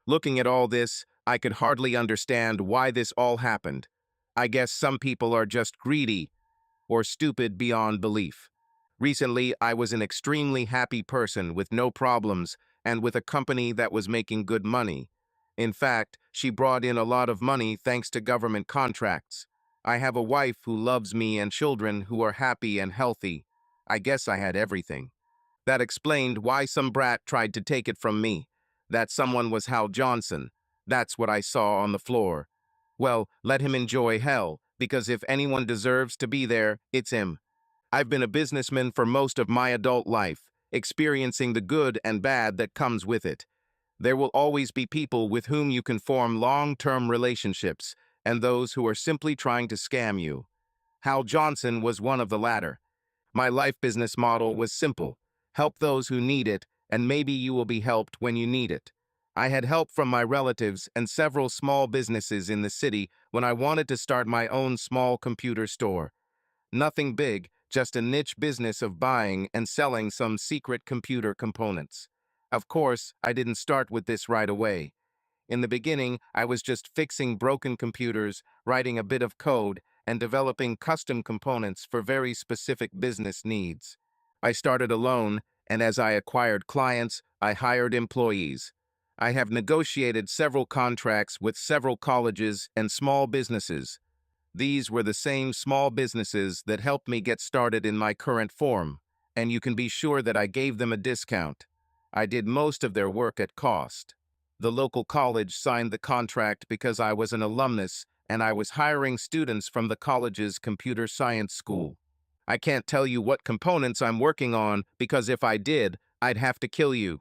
Looking at all this, I could hardly understand why this all happened. I guess some people are just greedy or stupid beyond belief. Recently, I was an extremely happy person with no problems and with a company that was making good money. In fact, she brought in a lot of money thanks to government contracts. I have a wife who loves me and children who are happy and healthy. I guess I had everything. That explained why some brat tried to take it from me. That someone was Hal Johnson. That's what I saw on the floor. Well, let him enjoy hell, because if anyone deserves to be there, it's him. I've been a businessman for most of my adult life, experiencing the good and bad that comes with it. There will always be people with whom you can form long-term relationships, and those who are simply trying to scam you. Hal Johnson was one of the latter. My life business model was simple. Help those who need it, and maybe you will be helped when you need it. I had help from my relatives and several small businesses in the city when I wanted to start my own small computer store. Nothing big, just a niche business of buying and selling some secret computer components. Of course, I didn't start with this right away. In the beginning, I was just fixing broken computers, writing a bit of code, and developing custom components for very specific business needs. I started alone, and as I acquired clients, I hired employees. I have negotiated several contracts with several colleges and small businesses. These were the same small businesses that helped me get started in my current form, and you can be sure that I gave them a discount. I did most of their work at cost. The local college signed the contract because I was an alumnus and I was hiring students from the college's computer science school. I can't tell you what components I'm working on because if I did, I'd have to kill you.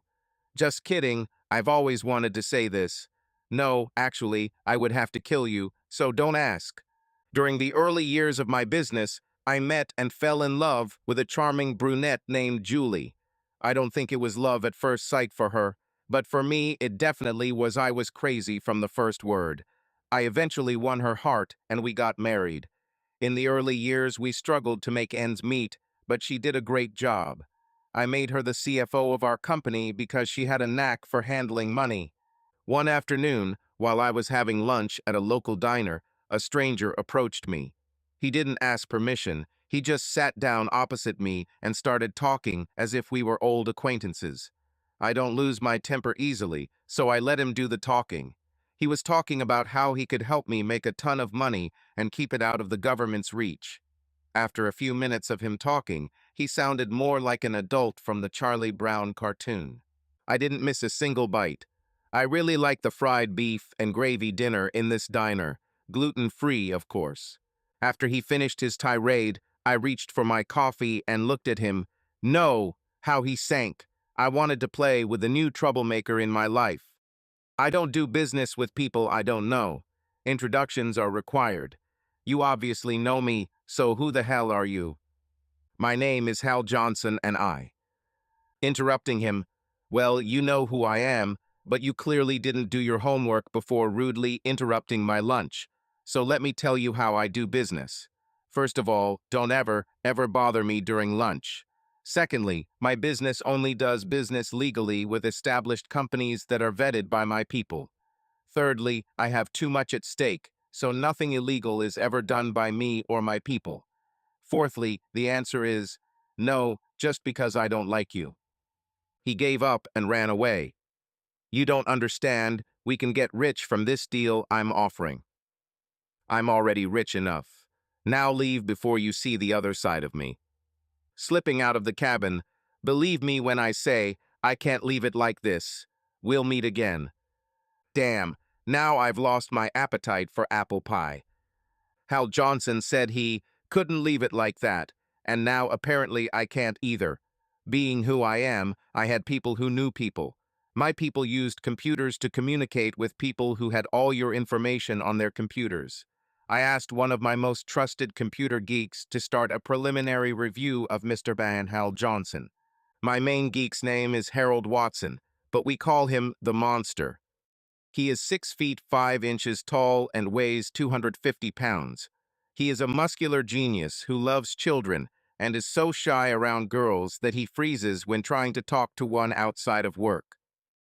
Just kidding, I've always wanted to say this. No, actually, I would have to kill you, so don't ask. During the early years of my business, I met and fell in love with a charming brunette named Julie. I don't think it was love at first sight for her, but for me, it definitely was. I was crazy from the first word. I eventually won her heart, and we got married. In the early years, we struggled to make ends meet, but she did a great job. I made her the CFO of our company because she had a knack for handling money. One afternoon, while I was having lunch at a local diner, a stranger approached me. He didn't ask permission, he just sat down opposite me and started talking as if we were old acquaintances. I don't lose my temper easily, so I let him do the talking. He was talking about how he could help me make a ton of money and keep it out of the government's reach. After a few minutes of him talking, he sounded more like an adult from the Charlie Brown cartoon. I didn't miss a single bite. I really like the fried beef and gravy dinner in this diner, gluten-free, of course. After he finished his tirade, I reached for my coffee and looked at him. No, how he sank. I wanted to play with the new troublemaker in my life. I don't do business with people I don't know. Introductions are required. You obviously know me, so who the hell are you? My name is Hal Johnson and I. Interrupting him, well, you know who I am, but you clearly didn't do your homework before rudely interrupting my lunch. So let me tell you how I do business. First of all, don't ever bother me during lunch. Secondly, my business only does business legally with established companies that are vetted by my people. Thirdly, I have too much at stake, so nothing illegal is ever done by me or my people. Fourthly, the answer is no, just because I don't like you. He gave up and ran away. You don't understand, we can get rich from this deal I'm offering. I'm already rich enough. Now leave before you see the other side of me. Slipping out of the cabin, believe me when I say, I can't leave it like this. We'll meet again. Damn, now I've lost my appetite for apple pie. Hal Johnson said he couldn't leave it like that, and now apparently I can't either. Being who I am, I had people who knew people. My people used computers to communicate with people who had all your information on their computers. I asked one of my most trusted computer geeks to start a preliminary review of Mr. Van Hal Johnson. My main geek's name is Harold Watson, but we call him the Monster. He is 6 feet 5 inches tall and weighs 250 pounds. He is a muscular genius who loves children and is so shy around girls that he freezes when trying to talk to one outside of work.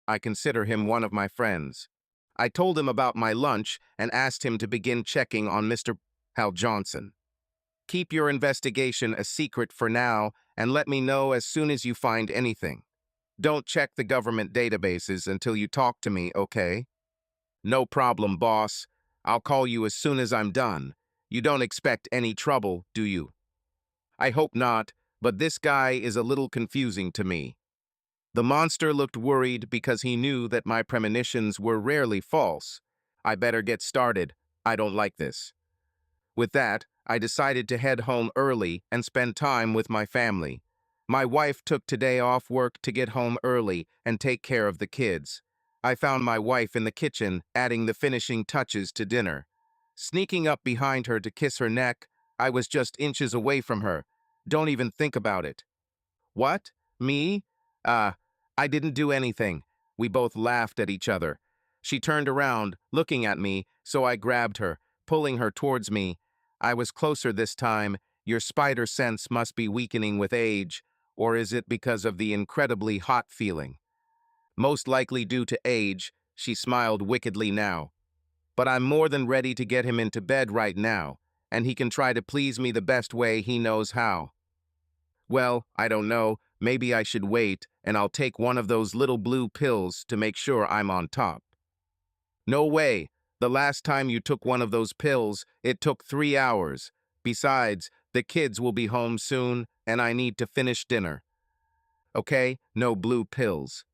I consider him one of my friends. I told him about my lunch and asked him to begin checking on Mr. Hal Johnson. Keep your investigation a secret for now and let me know as soon as you find anything. Don't check the government databases until you talk to me, okay? No problem, boss. I'll call you as soon as I'm done. You don't expect any trouble, do you? I hope not, but this guy is a little confusing to me. The monster looked worried because he knew that my premonitions were rarely false. I better get started. I don't like this. With that, I decided to head home early and spend time with my family. My wife took today off work to get home early and take care of the kids. I found my wife in the kitchen, adding the finishing touches to dinner. Sneaking up behind her to kiss her neck, I was just inches away from her. Don't even think about it. What? Me? Uh, I didn't do anything. We both laughed at each other. She turned around, looking at me, so I grabbed her, pulling her towards me. I was closer this time. Your spider sense must be weakening with age, or is it because of the incredibly hot feeling? Most likely due to age, she smiled wickedly now. But I'm more than ready to get him into bed right now, and he can try to please me the best way he knows how. Well, I don't know, maybe I should wait, and I'll take one of those little blue pills to make sure I'm on top. No way. The last time you took one of those pills, it took 3 hours. Besides, the kids will be home soon, and I need to finish dinner. Okay, no blue pills.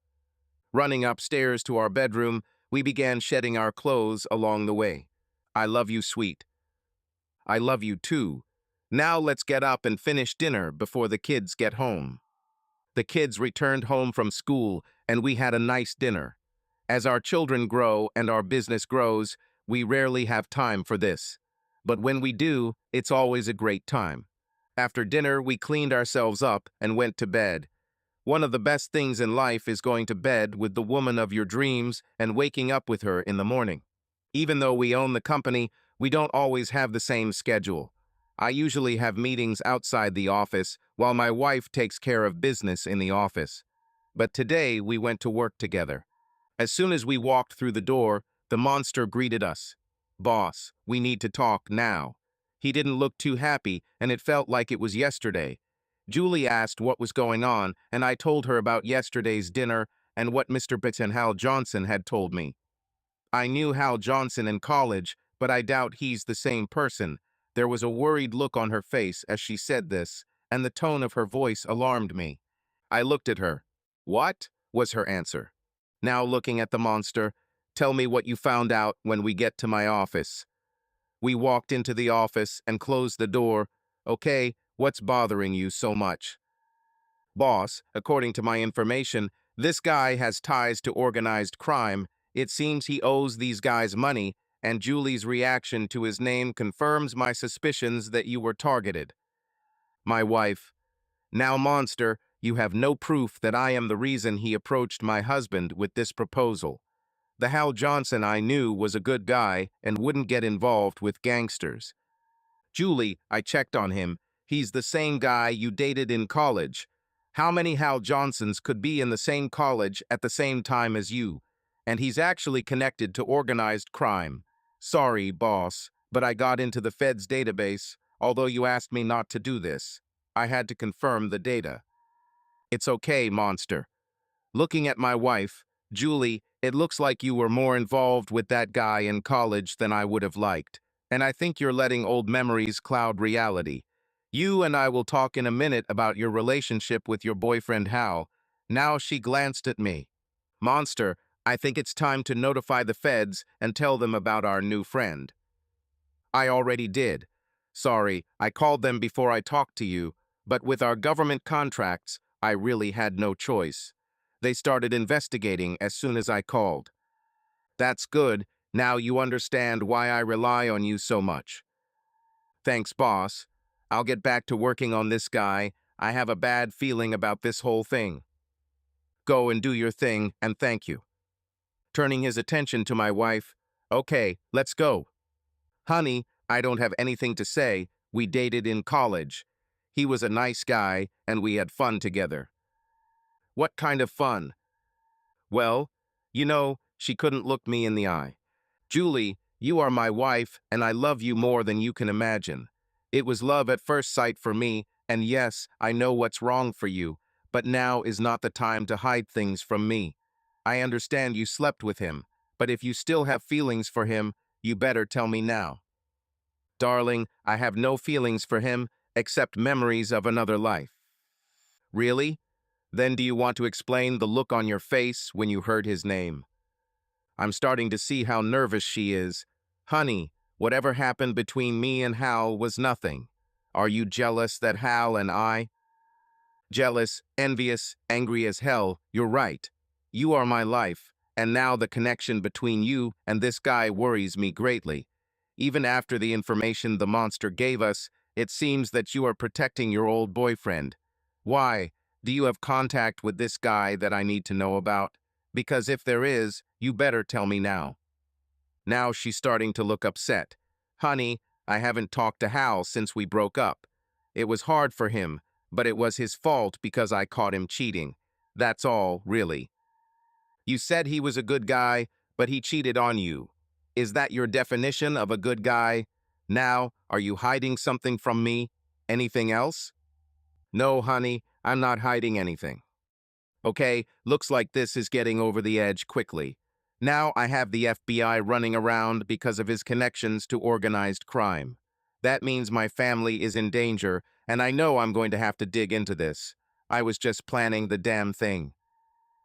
Running upstairs to our bedroom, we began shedding our clothes along the way. I love you, sweet. I love you too. Now let's get up and finish dinner before the kids get home. The kids returned home from school, and we had a nice dinner. As our children grow and our business grows, we rarely have time for this. But when we do, it's always a great time. After dinner, we cleaned ourselves up and went to bed. One of the best things in life is going to bed with the woman of your dreams and waking up with her in the morning. Even though we own the company, we don't always have the same schedule. I usually have meetings outside the office, while my wife takes care of business in the office. But today, we went to work together. As soon as we walked through the door, the monster greeted us. Boss, we need to talk now. He didn't look too happy, and it felt like it was yesterday. Julie asked what was going on, and I told her about yesterday's dinner and what Mr. Hal Johnson had told me. I knew Hal Johnson in college, but I doubt he's the same person. There was a worried look on her face as she said this, and the tone of her voice alarmed me. I looked at her. What? Was her answer. Now looking at the monster, tell me what you found out when we get to my office. We walked into the office and closed the door. Okay, what's bothering you so much? Boss, according to my information, this guy has ties to organized crime. It seems he owes these guys money, and Julie's reaction to his name confirms my suspicions that you were targeted. My wife. Now, monster, you have no proof that I am the reason he approached my husband with this proposal. The Hal Johnson I knew was a good guy and wouldn't get involved with gangsters. Julie, I checked on him. He's the same guy you dated in college. How many Hal Johnsons could be in the same college at the same time as you? And he's actually connected to organized crime. Sorry, boss, but I got into the Fed's database, although you asked me not to do this. I had to confirm the data. It's okay, monster. Looking at my wife, Julie, it looks like you were more involved with that guy in college than I would have liked, and I think you're letting old memories cloud reality. You and I will talk in a minute about your relationship with your boyfriend Hal. Now she glanced at me. Monster, I think it's time to notify the feds and tell them about our new friend. I already did. Sorry, I called them before I talked to you, but with our government contracts, I really had no choice. They started investigating as soon as I called. That's good. Now you understand why I rely on you so much. Thanks, boss. I'll get back to working on this guy. I have a bad feeling about this whole thing. Go and do your thing, and thank you. Turning his attention to my wife. Okay, let's go. Honey, I don't have anything to say. We dated in college. He was a nice guy, and we had fun together. What kind of fun? Well, She couldn't look me in the eye. Julie, you are my wife, and I love you more than you can imagine. It was love at first sight for me, and yes, I know what's wrong for you, but now is not the time to hide things from me. I understand you slept with him, but if you still have feelings for him, you better tell me now. Darling, I have no feelings for him, except memories of another life. Really? Then do you want to explain the look on your face when you heard his name? I'm starting to see how nervous she is. Honey, whatever happened between me and Hal was nothing. Are you jealous that Hal and I? Jealous, envious, angry as hell, you're right. You are my life, and now the connection between you and this guy worries me greatly. Even after the information the monster gave us, it seems that you are protecting your old boyfriend. Why? Do you have contact with this guy that I need to know about? Because if there is, you better tell me now. Now she's starting to look upset. Honey, I haven't talked to Hal since we broke up. It was hard for him, but it was his fault because I caught him cheating. That's all, really. You said he was a good guy, but he cheated on you. Is that your definition of a good guy? Now, are you hiding something from me? Anything else? No, honey, I'm not hiding anything. Okay, looks like this is getting over the edge quickly. Now I have the FBI running around because of his connections to organized crime. That means my family is in danger, and I know I'm going to have to dig into this. I was just planning the damn thing.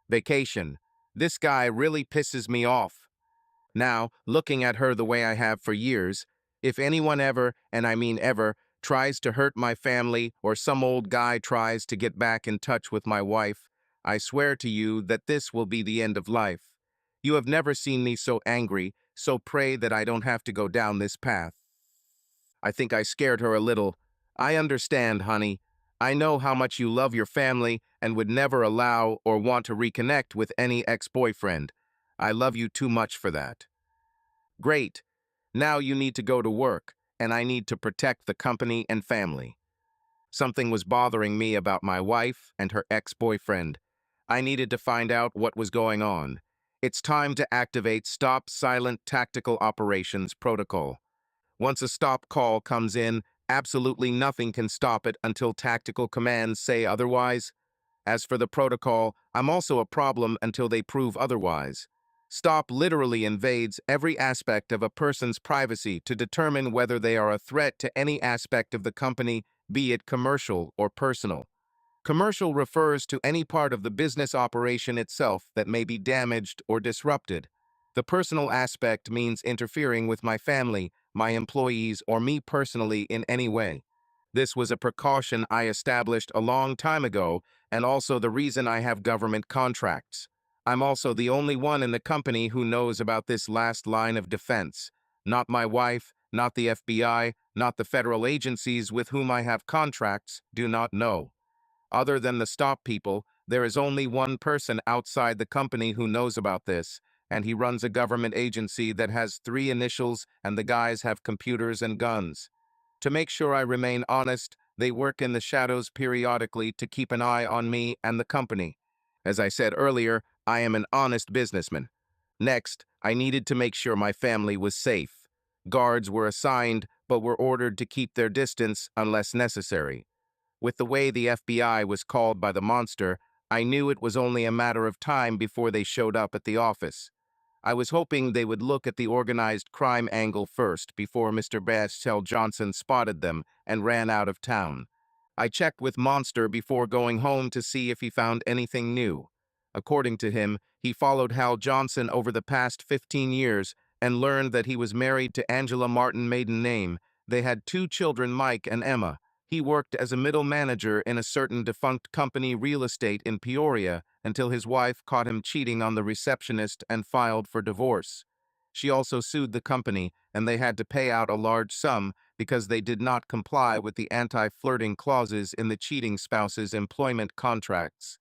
Vacation. This guy really pisses me off. Now, looking at her the way I have for years, if anyone ever, and I mean ever, tries to hurt my family or some old guy tries to get back in touch with my wife, I swear to you that this will be the end of life. You have never seen me so angry, so pray that I don't have to go down this path. I think I scared her a little. I understand, honey. I know how much you love your family and would never allow or want to reconnect with any ex-boyfriend. I love you too much for that. Great. Now you need to go to work, and I need to protect the company and family. Something was bothering me about my wife and her ex-boyfriend. I needed to find out what was going on. It's time to activate Stop Silent Tactical Operations Protocol. Once a stop call comes in, absolutely nothing can stop it until tactical commands say otherwise. As for the protocol, I'm also a problem until they prove otherwise. Stop literally invades every aspect of a person's privacy to determine whether they are a threat to any aspect of the company, be it commercial or personal. Commercial refers to any part of the business operation itself that may be damaged or disrupted. The personal aspect means interfering with my family, my employees, or me personally in any way. This was a precaution I established a long time ago, and also the reason I have government contracts. I'm also the only one in the company who knows about this last line of defense. Not my wife, not the FBI, not the federal agencies with whom I have contracts do not know. Other than the stop people, there is only one person outside the company who knows about this, and he runs a government agency that has 3 initials and the guys have computers and guns. To make sure I remain honest, they work in the shadows periodically to keep an eye on me and the company. As I said earlier, I am an honest businessman. Next, I needed to make sure my family was safe. Guards were assigned, but were ordered to keep their distance unless necessary. With the way the FBI was called by the monster, I knew it was only a matter of time before they showed up at the office. I was hoping they would look at the organized crime angle first before Mr. Betrayal Johnson spotted them and ran out of town. I checked with Monster before going home to see if he found anything new. According to him, he followed Hal Johnson over the past 15 years and learned that he was married to Angela Martin maiden name. They had 2 children, Mike and Emma. He worked as a middle manager in a certain defunct company real estate in Peoria until his wife caught him cheating on the receptionist and filed for divorce. She also sued the company, and they had to pay out a large sum because they did not comply with the anti-flirting clauses in the cheating spouse's employment contracts.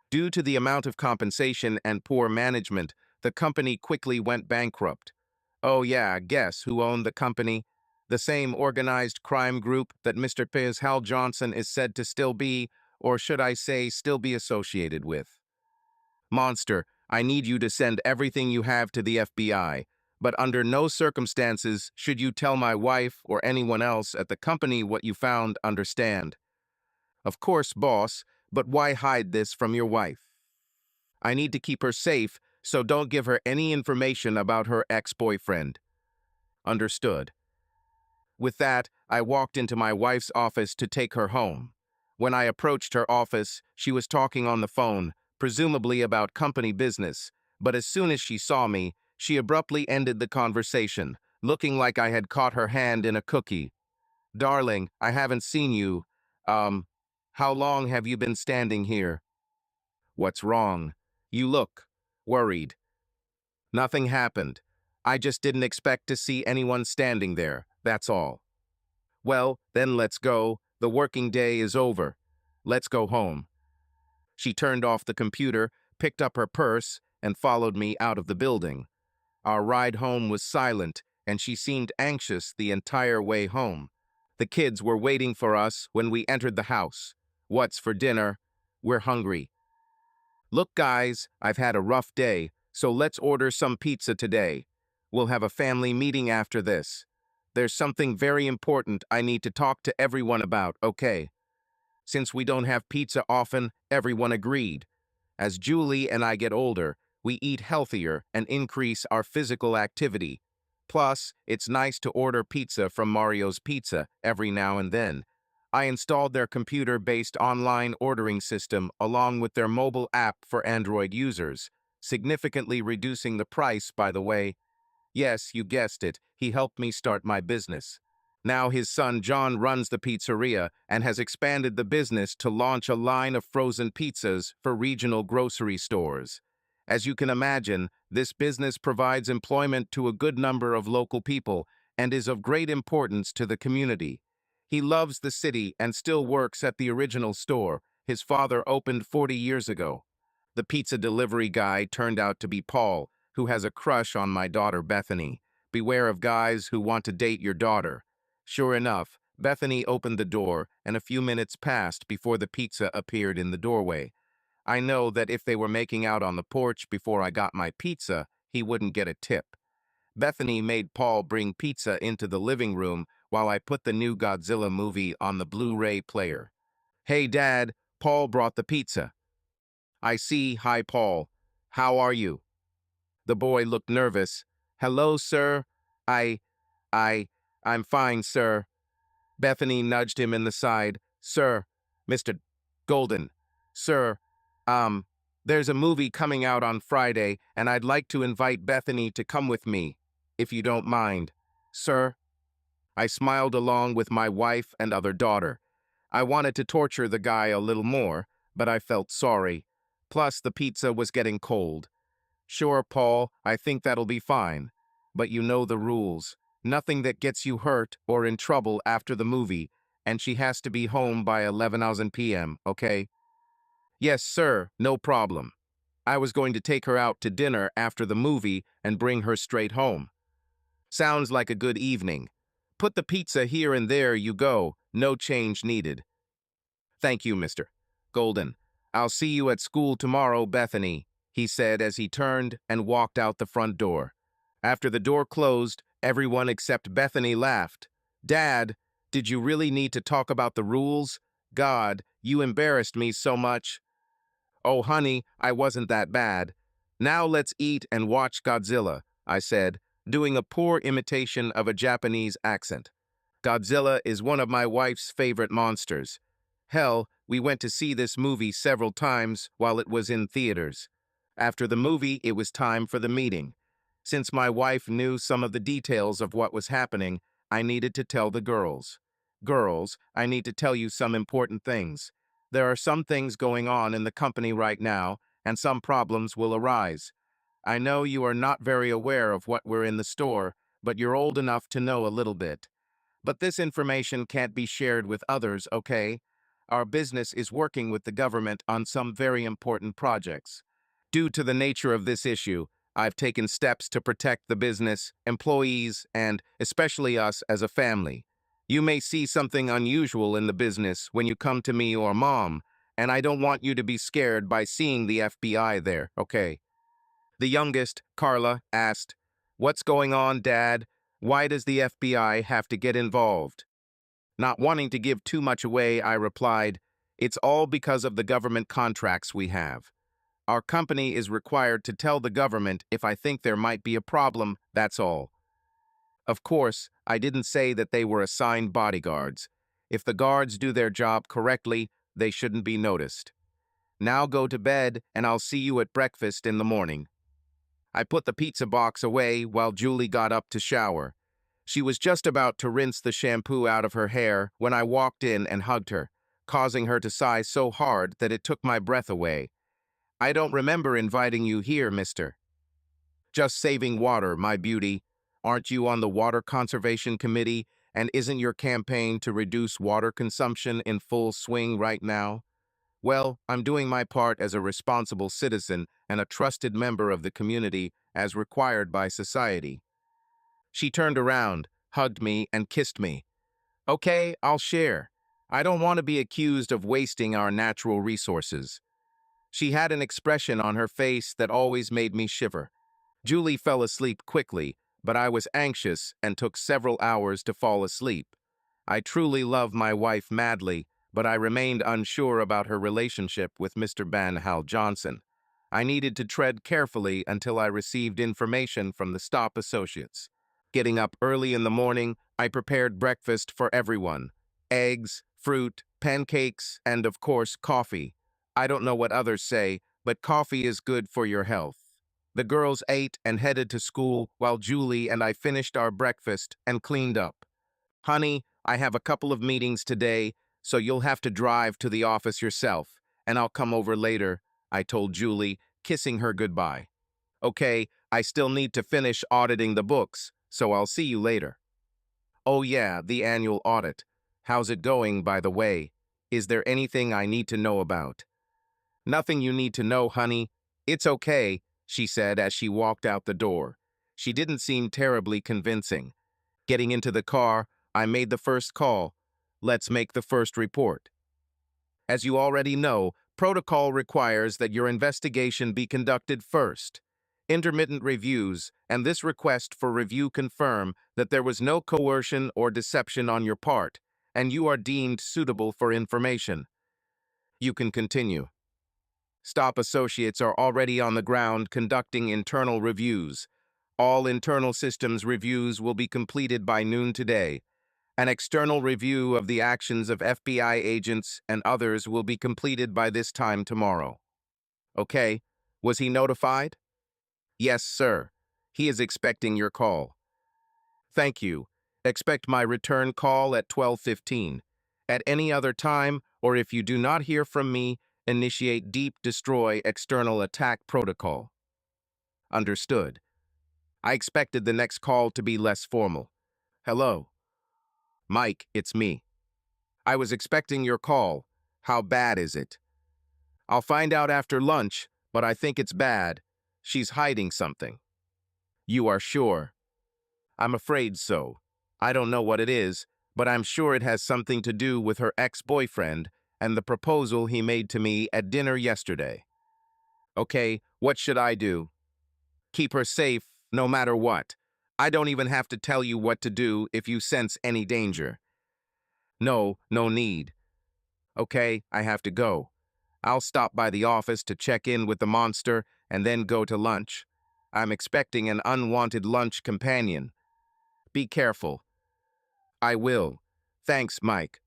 Due to the amount of compensation and poor management, the company quickly went bankrupt. Oh yeah, guess who owned the company? The same organized crime group that Mr. Hal Johnson is said to still be, or should I say, still be associated with. Monster, I need you to send everything you have to the FBI, but under no circumstances should you tell my wife or anyone else at the company what you found, understand? Of course, boss, but why hide this from your wife? I need to keep her safe, so don't give her any information about her ex-boyfriend. Understood. With that, I walked into my wife's office to take her home. When I approached her office, she was talking on the phone, presumably about company business, but as soon as she saw me, she abruptly ended the conversation, looking like I had caught her hand in a cookie. Darling, I haven't seen you. How long have you been standing here? What's wrong? You look worried. Nothing happened. I just didn't expect to see anyone standing there, that's all. Well, then let's go. The working day is over. Let's go home. She turned off the computer, picked up her purse, and followed me out of the building. Our ride home was silent, and she seemed anxious the entire way home. The kids were waiting for us when we entered the house. What's for dinner? We're hungry. Look, guys, I've had a rough day, so let's order some pizza today. We'll have a family meeting after this. There's something very important I need to talk to everyone about, okay? Since we don't have pizza often, everyone agreed. As Julie and I get older, we eat healthier and increase our physical activity. Plus, it's nice to order pizza from Mario's Pizza every now and then. I installed their computer-based online ordering system along with their mobile app for Android users, significantly reducing the price, by the way. Yes, you guessed it, he helped me start my business. Now his son John runs the pizzeria and has expanded the business to launch a line of frozen pizzas for regional grocery stores. As you can imagine, this business provides employment to a good number of local people and is of great importance to the community. He loves the city and still works at the original store his father opened 40 years ago. The pizza delivery guy turned out to be Paul, who has a crush on my daughter Bethany. Beware of guys who want to date your daughter. Sure enough, Bethany opened the door, and a few minutes passed before the pizza appeared in the doorway. I know that if they were making out on the porch before I got my pizza, he wouldn't get a tip. Bethany made Paul bring pizza into the living room while I put the new Godzilla movie on the Blu-ray player. Hey, Dad, Paul brought the pizza. I see. Hi, Paul. How are you? The boy looked nervous. Hello, sir. I, I, I'm fine, sir. Bethany nudged him in the side. Sir, Mr. Golden, sir, there's a movie coming out on Friday, and I'd like to invite Bethany to come with me, if you don't mind. Sir? I smiled along with my wife and other daughter. I wanted to torture the guy a little more, but I felt sorry. Plus, the pizza was getting cold. Sure, Paul, I think that'll be fine. But you know the rules. Nothing that gets you hurt or in trouble after the movie, and she has to be home by 11:00 p.m., okay? Yes, sir, no problem. I was going to take her out to dinner after the movie and bring her straight home. Sounds like a good evening. Put the pizza here and there you go, no change needed. Thank you, Mr. Golden. I'll see you at school tomorrow, Bethany, he said as he turned and walked out the front door. After the door closed, everyone except Bethany laughed. Dad, did you really need to talk about the rules? God, you embarrassed me so much. Oh, honey, I wasn't that bad. Now let's eat and watch Godzilla, I said, doing a poor imitation of a Japanese accent. Godzilla is one of my wife's favorite monsters. Hell, we went to see this movie several times while it was in theaters. After the movie, it was time for the meeting. Since my wife knew some of the details of what was happening, I needed to tell the girls. Girls, I need to tell you some important things. There are some things going on in the company right now, and some problems will arise. I know you are not very aware of what we're in the store, but you're old enough to know a little bit. But this information can't be shared with others, okay? Our business is working with the government on some very important projects. Due to the nature of this issue, I've taken steps to protect the business, employees, and especially us as a family. You may see something unusual in the business when you come to me or Mom, and I don't want you to be scared by seeing the FBI there, okay? The youngest, Carla, asked, "What's going on, Dad? Why does the FBI have to get involved?" Not wanting to give too much away, I replied, "It's all because of the government contracts we have. Our company is required to tell the government if I think there might be a problem, that's all." Of course, I didn't say that they were assigned bodyguards. If the guards do their job correctly, they shouldn't be noticed. Now go to bed, and I'll see you at breakfast in the morning. I put the pizza box away while Julie got up to shower. She was just about to rinse the shampoo out of her hair when I walked in and hugged her, causing her to sigh so hard that it took my breath away. "I don't remember inviting you here, mister." "Just saving water, my beauty. Aren't you on the Water Conservation Committee, and isn't your campaign to reduce water consumption in full swing right now?" "Well, I'm doing my part as a responsible citizen and a trusted member of the community as required by society." She turned around, hugged me, and kissed me. "Okay, I'll share. I don't want to be accused of wasting our natural resources." She had an expression on her face that always made me shiver. Julie fell asleep quickly, but I was anxious and took several hours to fall asleep. I truly love my wife madly, but I remained unsure about her relationship with Mr. Van Hal Johnson. I needed to tread carefully until I received information from the stop associates. Getting up early in the morning, I prepared breakfast for everyone. Eggs, fruit, pancakes, and of course, coffee. I don't know what others say, but coffee is good for your health. The girls ate and headed to school while Julie and I finished our breakfast and cleaned up. "Honey, I have a couple of meetings today, so you'll have to drive to the office yourself, and I'll come over later," I told Julie, kissing her goodbye. "Okay, I still need to finish auditing the books, so I'll see you later." "Oh yeah, the annual audit. How's it going, by the way? Is there anything I need to know about?" "Nothing you need to know, honey. It's okay," she said as she walked out the door. She didn't seem terribly convincing. Getting into the car, I made the first call. "Let's make the first report." As you already know, protocol requires that your investigation be conducted first. Intermittent reviews and this request for review confirm that there was no coercion or deception on your part, and you are deemed suitable for information. You can continue. Stop associates are already on the ground conducting internal reviews. All internal systems reviews will be completed by noon today. An external review of the actions of FBI agents and others will be completed by this time tomorrow. Okay, was he notified? Yes, sir. He is expecting your call. Thank you. Expect my return call at 12:15. At any other time, or if you do not hear from me, initiate Deep Destroy External Attack Protocol. Understood. I expected the next call to be less formal. "Hello. Mike, it's me. I was expecting your call. How bad is it?" "I'll find out after lunch, but I think it's bad. She's hiding something." "You are sure?" "I'm afraid so. I don't know what it is, but I'm sure it has something to do with her ex-boyfriend and the proposal he made to me at dinner yesterday." "Okay, what should I do?" "Keep her safe, no matter what. I don't even have to tell you what to do if you sense any danger." "No, no need." "Okay, I have to go. I'll stop by the office to check in with the monster and then go to lunch. I'm expecting an unwanted lunch companion. Be careful." "I will. Thanks, Mike."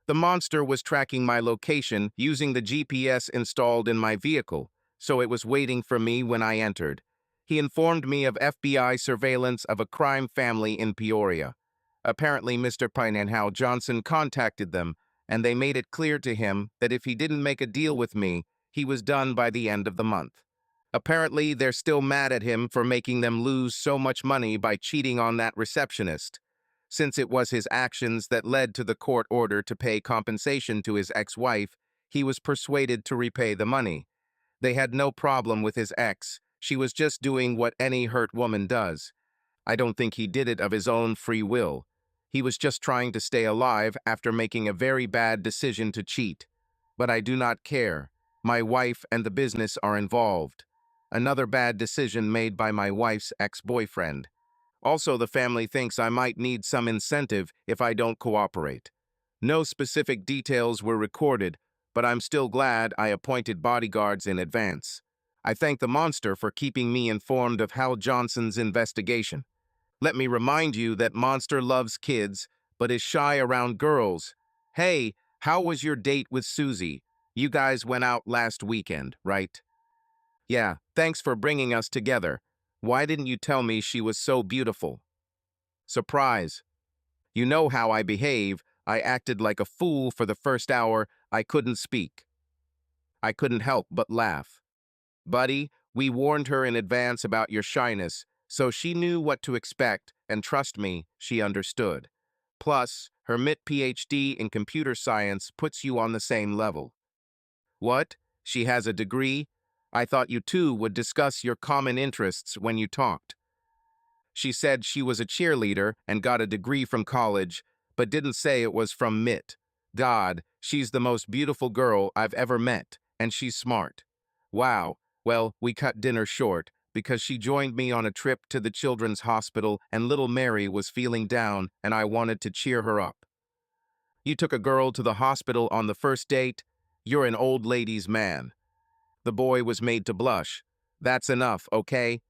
The monster was tracking my location using the GPS installed in my vehicle, so it was waiting for me when I entered. He informed me of FBI surveillance of a crime family in Peoria. Apparently, Mr. Pinenhow Johnson contacted them, and they made it clear to him that if he didn't make a deal with me, he was done by the end of the month. Apparently, they're still mad at him for making them lose so much money by cheating on that receptionist. Since it was his actions that led to the court order to pay compensation to his ex-wife, he was persuaded to repay the money. They had no problem with his ex. She was just doing what any hurt woman does. I don't think he did it of his own free will. He was just trying to stay alive after making a very bad decision to cheat. But I do not care. My wife and the business are involved. Another bad decision made by my wife's ex-boyfriend. Also, the family thinks I might need some incentive if I don't cooperate. No specific details were recorded, but I'm still glad I appointed bodyguards in advance. I thank the monster for keeping me informed of Hal Johnson's investigation. Let me remind you that Monster loves kids, but is shy around girls. Hey, how was your date with Susie? You guys went out last weekend, right? Yeah, thanks for bringing us together. Why didn't you tell me she was so beautiful? Surprise. You know how I behave. I acted like a fool for the first hour. I couldn't speak. I couldn't help but laugh. Buddy, we warned her in advance about your shyness, so she knew what to expect, and trust me, she understood. Plus, her MIT PhD in computer science puts you on the same level. What? She has a degree? I thought you two would discuss your common interests when you talked. She said she was a cheerleader and got a degree from college, but didn't say it was from MIT. God, she's the most beautiful girl I've ever met, and she's smart. Wow, well, we cut dinner short because she joined me on a trip to the children's hospital and little Mary was feeling down and I wanted to cheer her up. You took a girl to the hospital on the first date? You're an old lady's man. The boy was made to blush. That's enough, okay?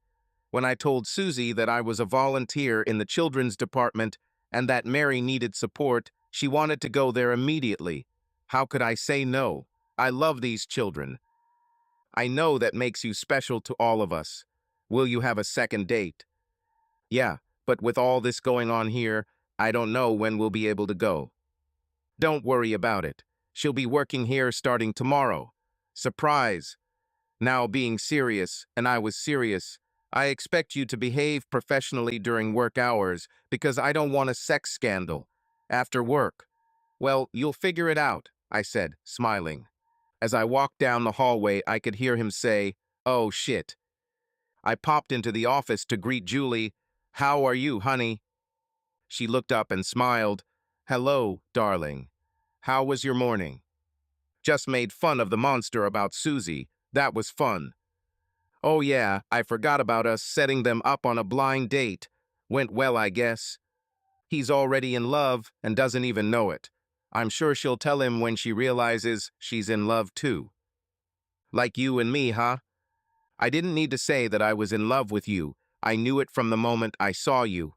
When I told Susie that I was a volunteer in the children's department and that Mary needed support, she wanted to go there immediately. How could I say no? I love these children. I know that makes you special to all of us. Will you have a second date? Yeah, but with all this going on here, I don't know when we'll be able to go. Don't worry about it. She'll be working here starting tomorrow. Surprise! Now being serious, and I was serious, I expect you to behave professionally during work hours because I don't want a sex scandal. After work. Well, you'll figure it out, I said, smiling. As I walked down the hallway, I could hear him say, "Oh, shit." I popped into the office to greet Julie. "How are you, honey?" She looked up and smiled. "Hello, darling. How was your morning?" Just made fun of the monster about Susie. That was fun. Oh yeah, I forgot about us setting them up on a blind date. Went well, I guess. He's already in love and doesn't even know it. I'm sure she'll tell him when she realizes she's in love too. Like you and me, huh? I didn't need to say that I was in love with you. I knew it from the moment I saw you.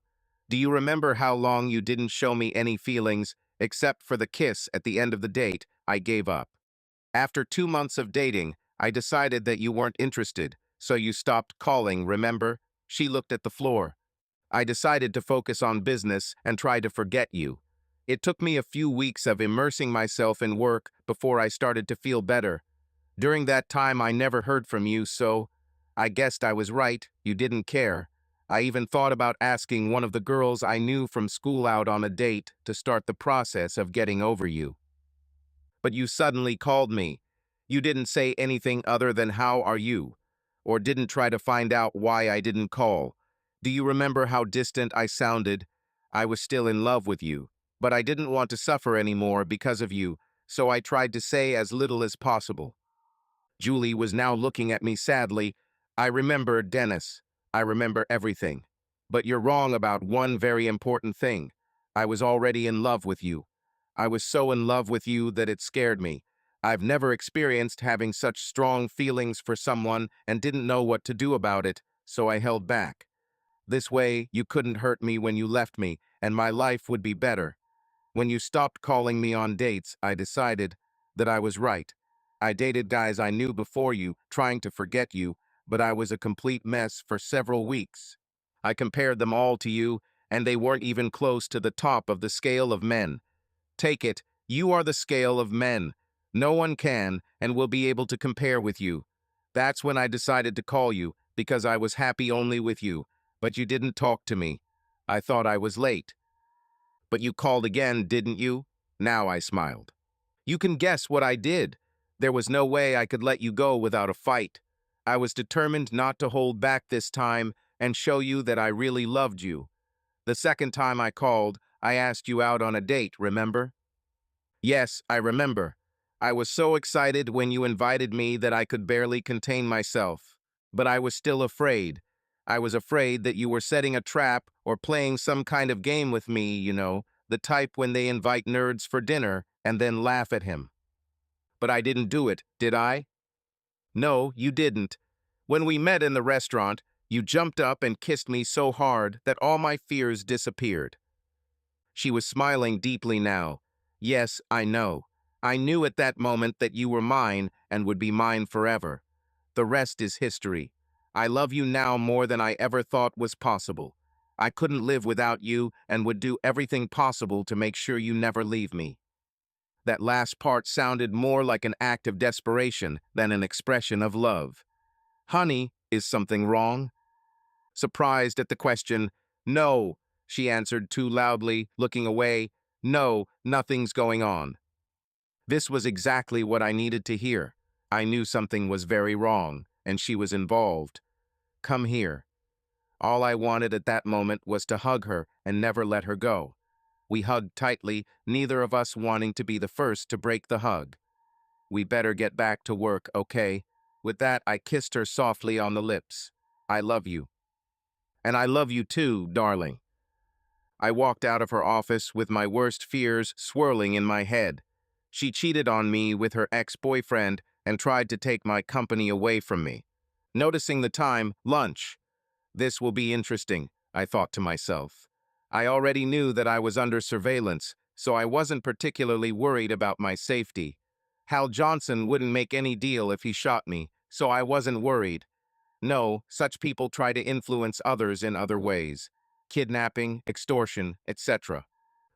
Do you remember how long you didn't show me any feelings, except for the kiss at the end of the date? I gave up. After 2 months of dating, I decided that you weren't interested, so you stopped calling, remember? She looked at the floor. I decided to focus on business and try to forget you. It took me a few weeks of immersing myself in work before I started to feel better. During that time, I never heard from you, so I guessed I was right. You didn't care. I even thought about asking one of the girls I knew from school out on a date to start the process of getting over you. But you suddenly called me. You didn't say anything other than "how are you?" or didn't try to find out why I didn't call. Do you remember how distant I sounded? I was still in love with you, but I didn't want to suffer anymore because of you, so I tried to say as little as possible. Julie was now looking at me sadly. I remember Dennis. I remember everything. But you're wrong about one very important thing. I was already in love with you. I was so in love with you that it scared me. I've never experienced having such strong feelings for someone and didn't know what to do about it, so I held back. This way, you couldn't hurt me when you left me, and my life would be better. When you stopped calling me on dates, I decided that I was right. I dated guys I knew before you, trying to forget you, but I was a complete mess for several weeks. I compared them all to you, and they weren't even close to the top of the scale of men. Take it, you are the scale of men. No one can and will be able to compare with you. That's when I decided to call you, because I was happy only with you, but you didn't talk to me. I thought I was late. But you called again, didn't you? Now I smiled. You can guess what I did. There was no way I could let you go without a fight. I was determined not to hold back this time and show you that I really loved you. The second time I called, I asked you out on a date, remember? Yes, I remember. I was so excited when you invited me that I could barely contain myself. But I was still afraid. I was afraid that you were setting a trap or playing some kind of game with me, the type when they invite nerds for dinner and then laugh at him. But I didn't do it, did I? No, you didn't. When we met in the restaurant, you jumped up and kissed me so hard that all my fears disappeared. She was smiling deeply now. Yes, I know. I knew at that moment that you were mine and would be mine forever. The rest is history. I love you now more than I ever thought was possible. I couldn't live without you and would do everything possible to make sure you never leave me. That last part sounded more like an act of desperation than an expression of love. Honey, is something wrong? Surprised at the question, no, she answered too loudly, looking away. No, nothing's going on. This was exactly what I needed to hear. I knew something was very wrong, and she was involved. Come here. All I wanted at that moment was to hug her and never let her go. We hugged tightly, neither of us wanting to be the first to break the hug. We better get back to work, okay? With that, I kissed her softly on the lips. I love you. And I love you too, darling. I walked out of her office with my worst fears swirling in my head. She cheated on me with her ex-boyfriend and tried to take my company away from me. Noticing the time, lunch. This will be interesting, I thought to myself. I already knew that I was under surveillance, so I wasn't particularly worried about my safety. Hal Johnson wouldn't make any deal if he shot me, so I wasn't worried. No, such people try to influence others in other ways. Kidnapping, extortion, etc.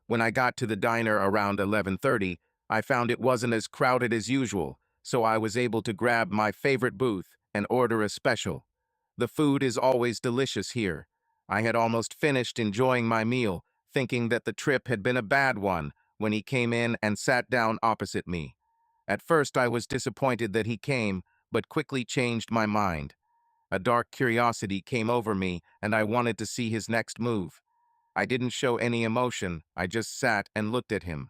When I got to the diner around 11:30, I found it wasn't as crowded as usual, so I was able to grab my favorite booth and order a special. The food is always delicious here. I had almost finished enjoying my meal, thinking that the trip had been a bad one, when he came in and sat down opposite me. At first I was disappointed that he came, but quickly changed my mind. A dark curiosity came over me, and I wanted to see his next move. I didn't show any emotion, I just sat and looked at him.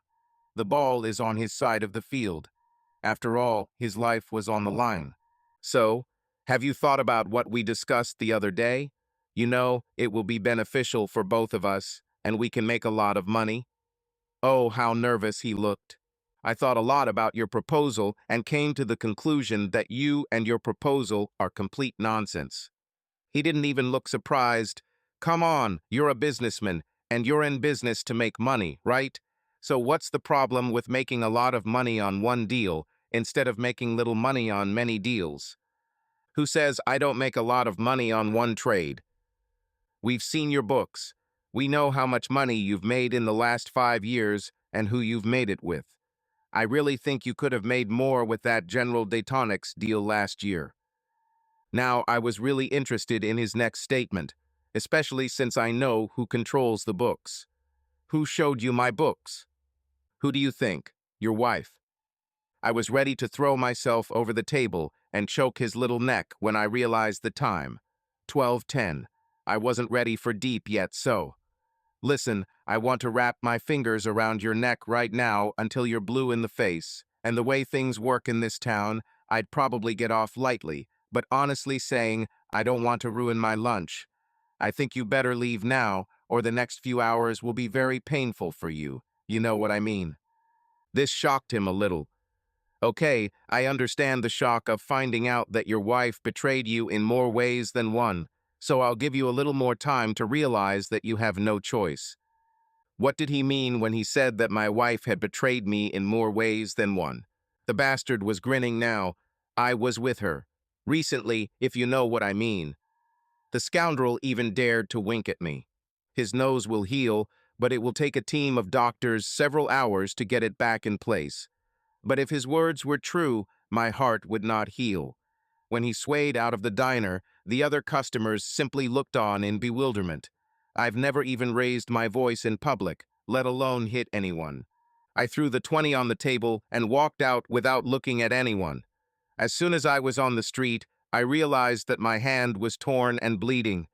The ball is on his side of the field. After all, his life was on the line. So, have you thought about what we discussed the other day? It will be beneficial for both of us, and we can make a lot of money. Oh, how nervous he looked. I thought a lot about your proposal and came to the conclusion that you and your proposal are complete nonsense. He didn't even look surprised. Come on, you're a businessman, and you're in business to make money, right? So what's the problem with making a lot of money on one deal instead of making little money on many deals? Who says I don't make a lot of money on one trade? We've seen your books. We know how much money you've made in the last 5 years and who you've made it with. I really think you could have made more with that General Daytonics deal last year. Now, I was really interested in his next statement, especially since I know who controls the books. Who showed you my books? Who do you think? Your wife. I was ready to throw myself over the table and choke his little neck when I realized the time. 12:10. I wasn't ready for deep yet, so. Listen, I want to wrap my fingers around your neck right now until you're blue in the face, and the way things work in this town, I'd probably get off lightly, but honestly saying, I don't want to ruin my lunch. I think you better leave now, or the next few hours will be very painful for you. You know what I mean. This shocked him a little. Okay, I understand the shock of finding out that your wife betrayed you in more ways than one, so I'll give you a little more time to realize that you have no choice. What did he mean when he said that my wife had betrayed me in more ways than one? The bastard was grinning now. I was with her. Recently, if you know what I mean. The scoundrel even dared to wink at me. His nose will heal, but it will take a team of doctors several hours to get it back in place. But if his words were true, my heart would not heal. When he swayed out of the diner, the other customers simply looked on in bewilderment. I've never even raised my voice in public, let alone hit anyone. I threw the 20 on the table and walked out without looking at anyone. As soon as I was on the street, I realized that my hand was torn and bleeding.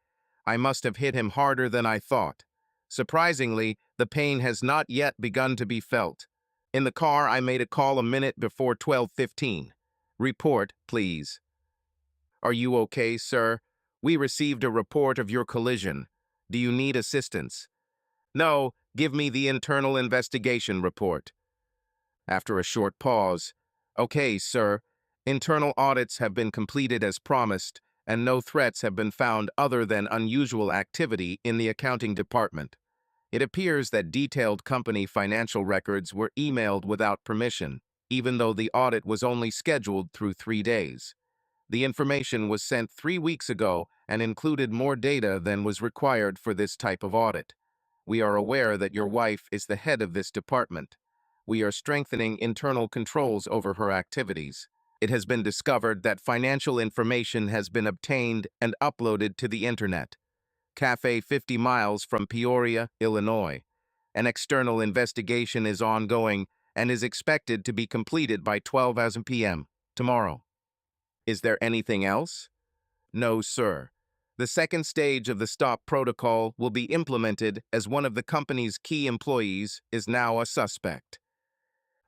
I must have hit him harder than I thought. Surprisingly, the pain has not yet begun to be felt. In the car, I made a call a minute before 12:15. Report, please. Are you okay, sir? We received a report of your collision. Do you need assistance? No, give me the internal investigation report. After a short pause, okay, sir. Internal audits have been completed as promised, and no threats have been found other than unusual activity in the accounting department. It appears that detailed company financial records were emailed without permission, even though the audit was only scheduled through 3 days. The information was sent 3 weeks ago and included more data than was required for this type of audit. We are aware that your wife is the head of this department. We are strengthening internal controls over her activities. It has been discovered that financial information has been obtained and uploaded to the internet. Cafe 50 miles from Peoria, Illinois. An external investigation is ongoing and is expected to be completed by 12 p.m. tomorrow. Is there anything else? No, sir. The second stage of the stop protocol will be implemented as one of the company's key employees is now a suspect.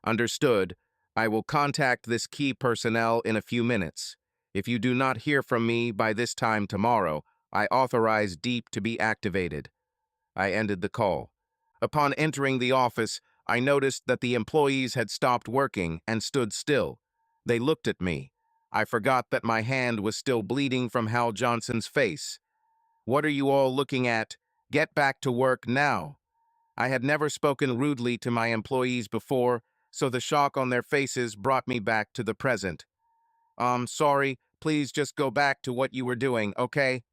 Understood. I will contact this key personnel in a few minutes. If you do not hear from me by this time tomorrow, I authorize Deep to be activated. I ended the call. Upon entering the office, I noticed that the employees had stopped working and stood still. They looked at me. I forgot that my hand was still bleeding from Hal Johnson's face. What are you all looking at? Get back to work now. I had never spoken rudely to my employees before, so the shock on their faces brought me back to the present. Sorry, please just go back to what you were doing, okay?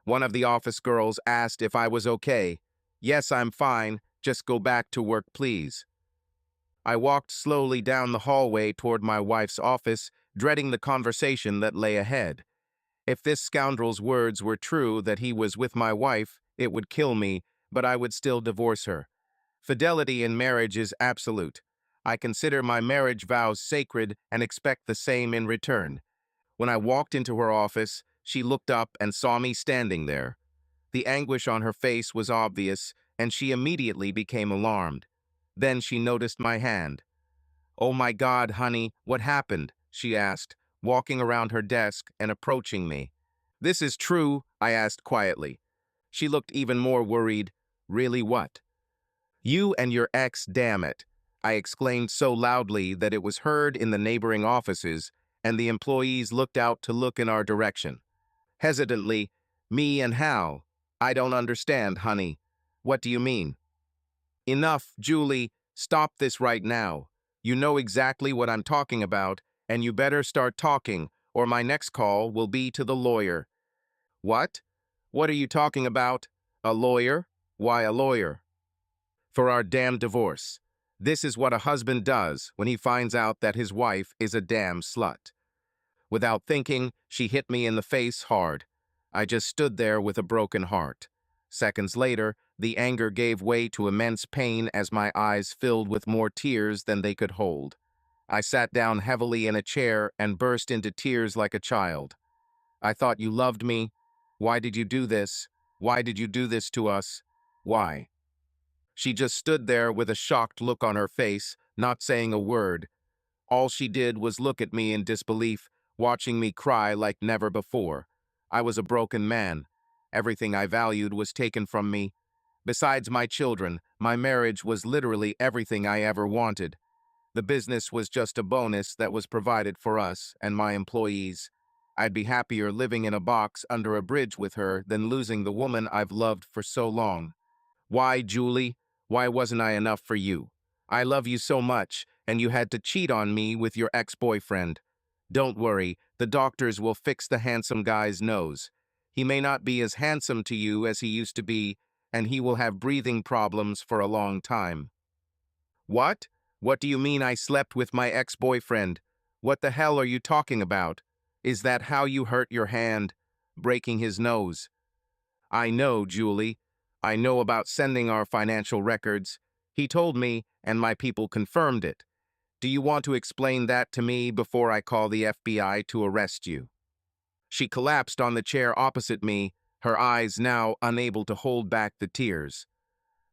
One of the office girls asked if I was okay. Yes, I'm fine, just go back to work, please. I walked slowly down the hallway toward my wife's office, dreading the conversation that lay ahead. If this scoundrel's words were true that he was with my wife, it would kill me, but I would still divorce her. Fidelity in marriage is absolute. I consider my marriage vows sacred and expect the same in return. When I walked into her office, she looked up and saw me standing there. The anguish on her face was obvious, and she immediately became alarmed. Then she noticed my hand. "Oh my God, honey, what happened?" she asked, walking around her desk and approaching me. "This is true," I asked quietly. She looked even more worried. "Really what?" "You and your ex, damn it," I exclaimed so loudly that it was heard in the neighboring offices, and the employees looked out to look in our direction. Hesitantly, "Me and Hal." "I don't understand, honey. What do you mean?" "Enough, Julie. Stop this right now. You know exactly what I'm talking about, and you better start talking, or my next call will be to the lawyer." "What? What are you talking about? A lawyer? Why a lawyer?" "For our damn divorce. This is what a husband does when he finds out that his wife is a damn slut." Without thinking, she hit me in the face hard. I just stood there with a broken heart. Seconds later, the anger gave way to immense pain as my eyes filled with more tears than they could hold. I sat down heavily in a chair and burst into tears like a child. "I thought you loved me. Why did you do this? Why did you do this to us? Why?" She just stood there with a shocked look on her face, not saying a word. All she did was look at me in disbelief, watching me cry like never before. I was a broken man. Everything I valued was taken from me. Besides my children, my marriage was literally everything I ever wanted. The business was just a bonus that was provided for us and my employees. I'd be happier living in a box under a bridge with her than losing the woman I've loved for so long. Why, Julie? Why wasn't I enough for you? I love you so much, and you had to cheat on me with your ex-boyfriend. Don't worry, the doctors will fix the handsome guy's nose. He may not be as handsome to you as he used to be, and he will have breathing problems for a long time. What? What do you mean I slept with my ex-boyfriend? What the hell are you talking about? Is that how you hurt your hand? Breaking his nose. I know, Julie. I know about sending our financial records. He told me, and my people confirmed it. Do you want to explain that to me before I call the FBI to arrest you? She collapsed on the chair opposite me, her eyes now unable to hold back the tears.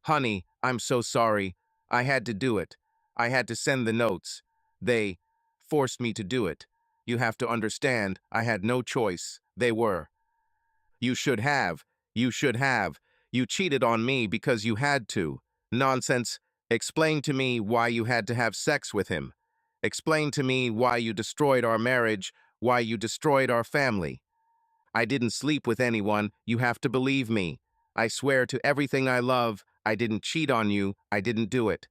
Honey, I'm so sorry. I had to do it. I had to send the notes. They forced me to do it. You have to understand, I had no choice. They were. You should have. You should have. You cheated on me because you had to. Nonsense. Explain to me why you had to have sex with him. Explain to me why you destroyed our marriage, why you destroyed our family. I didn't sleep with anyone. You have to believe me. I swear to everything I love, I didn't cheat on you. I didn't do it.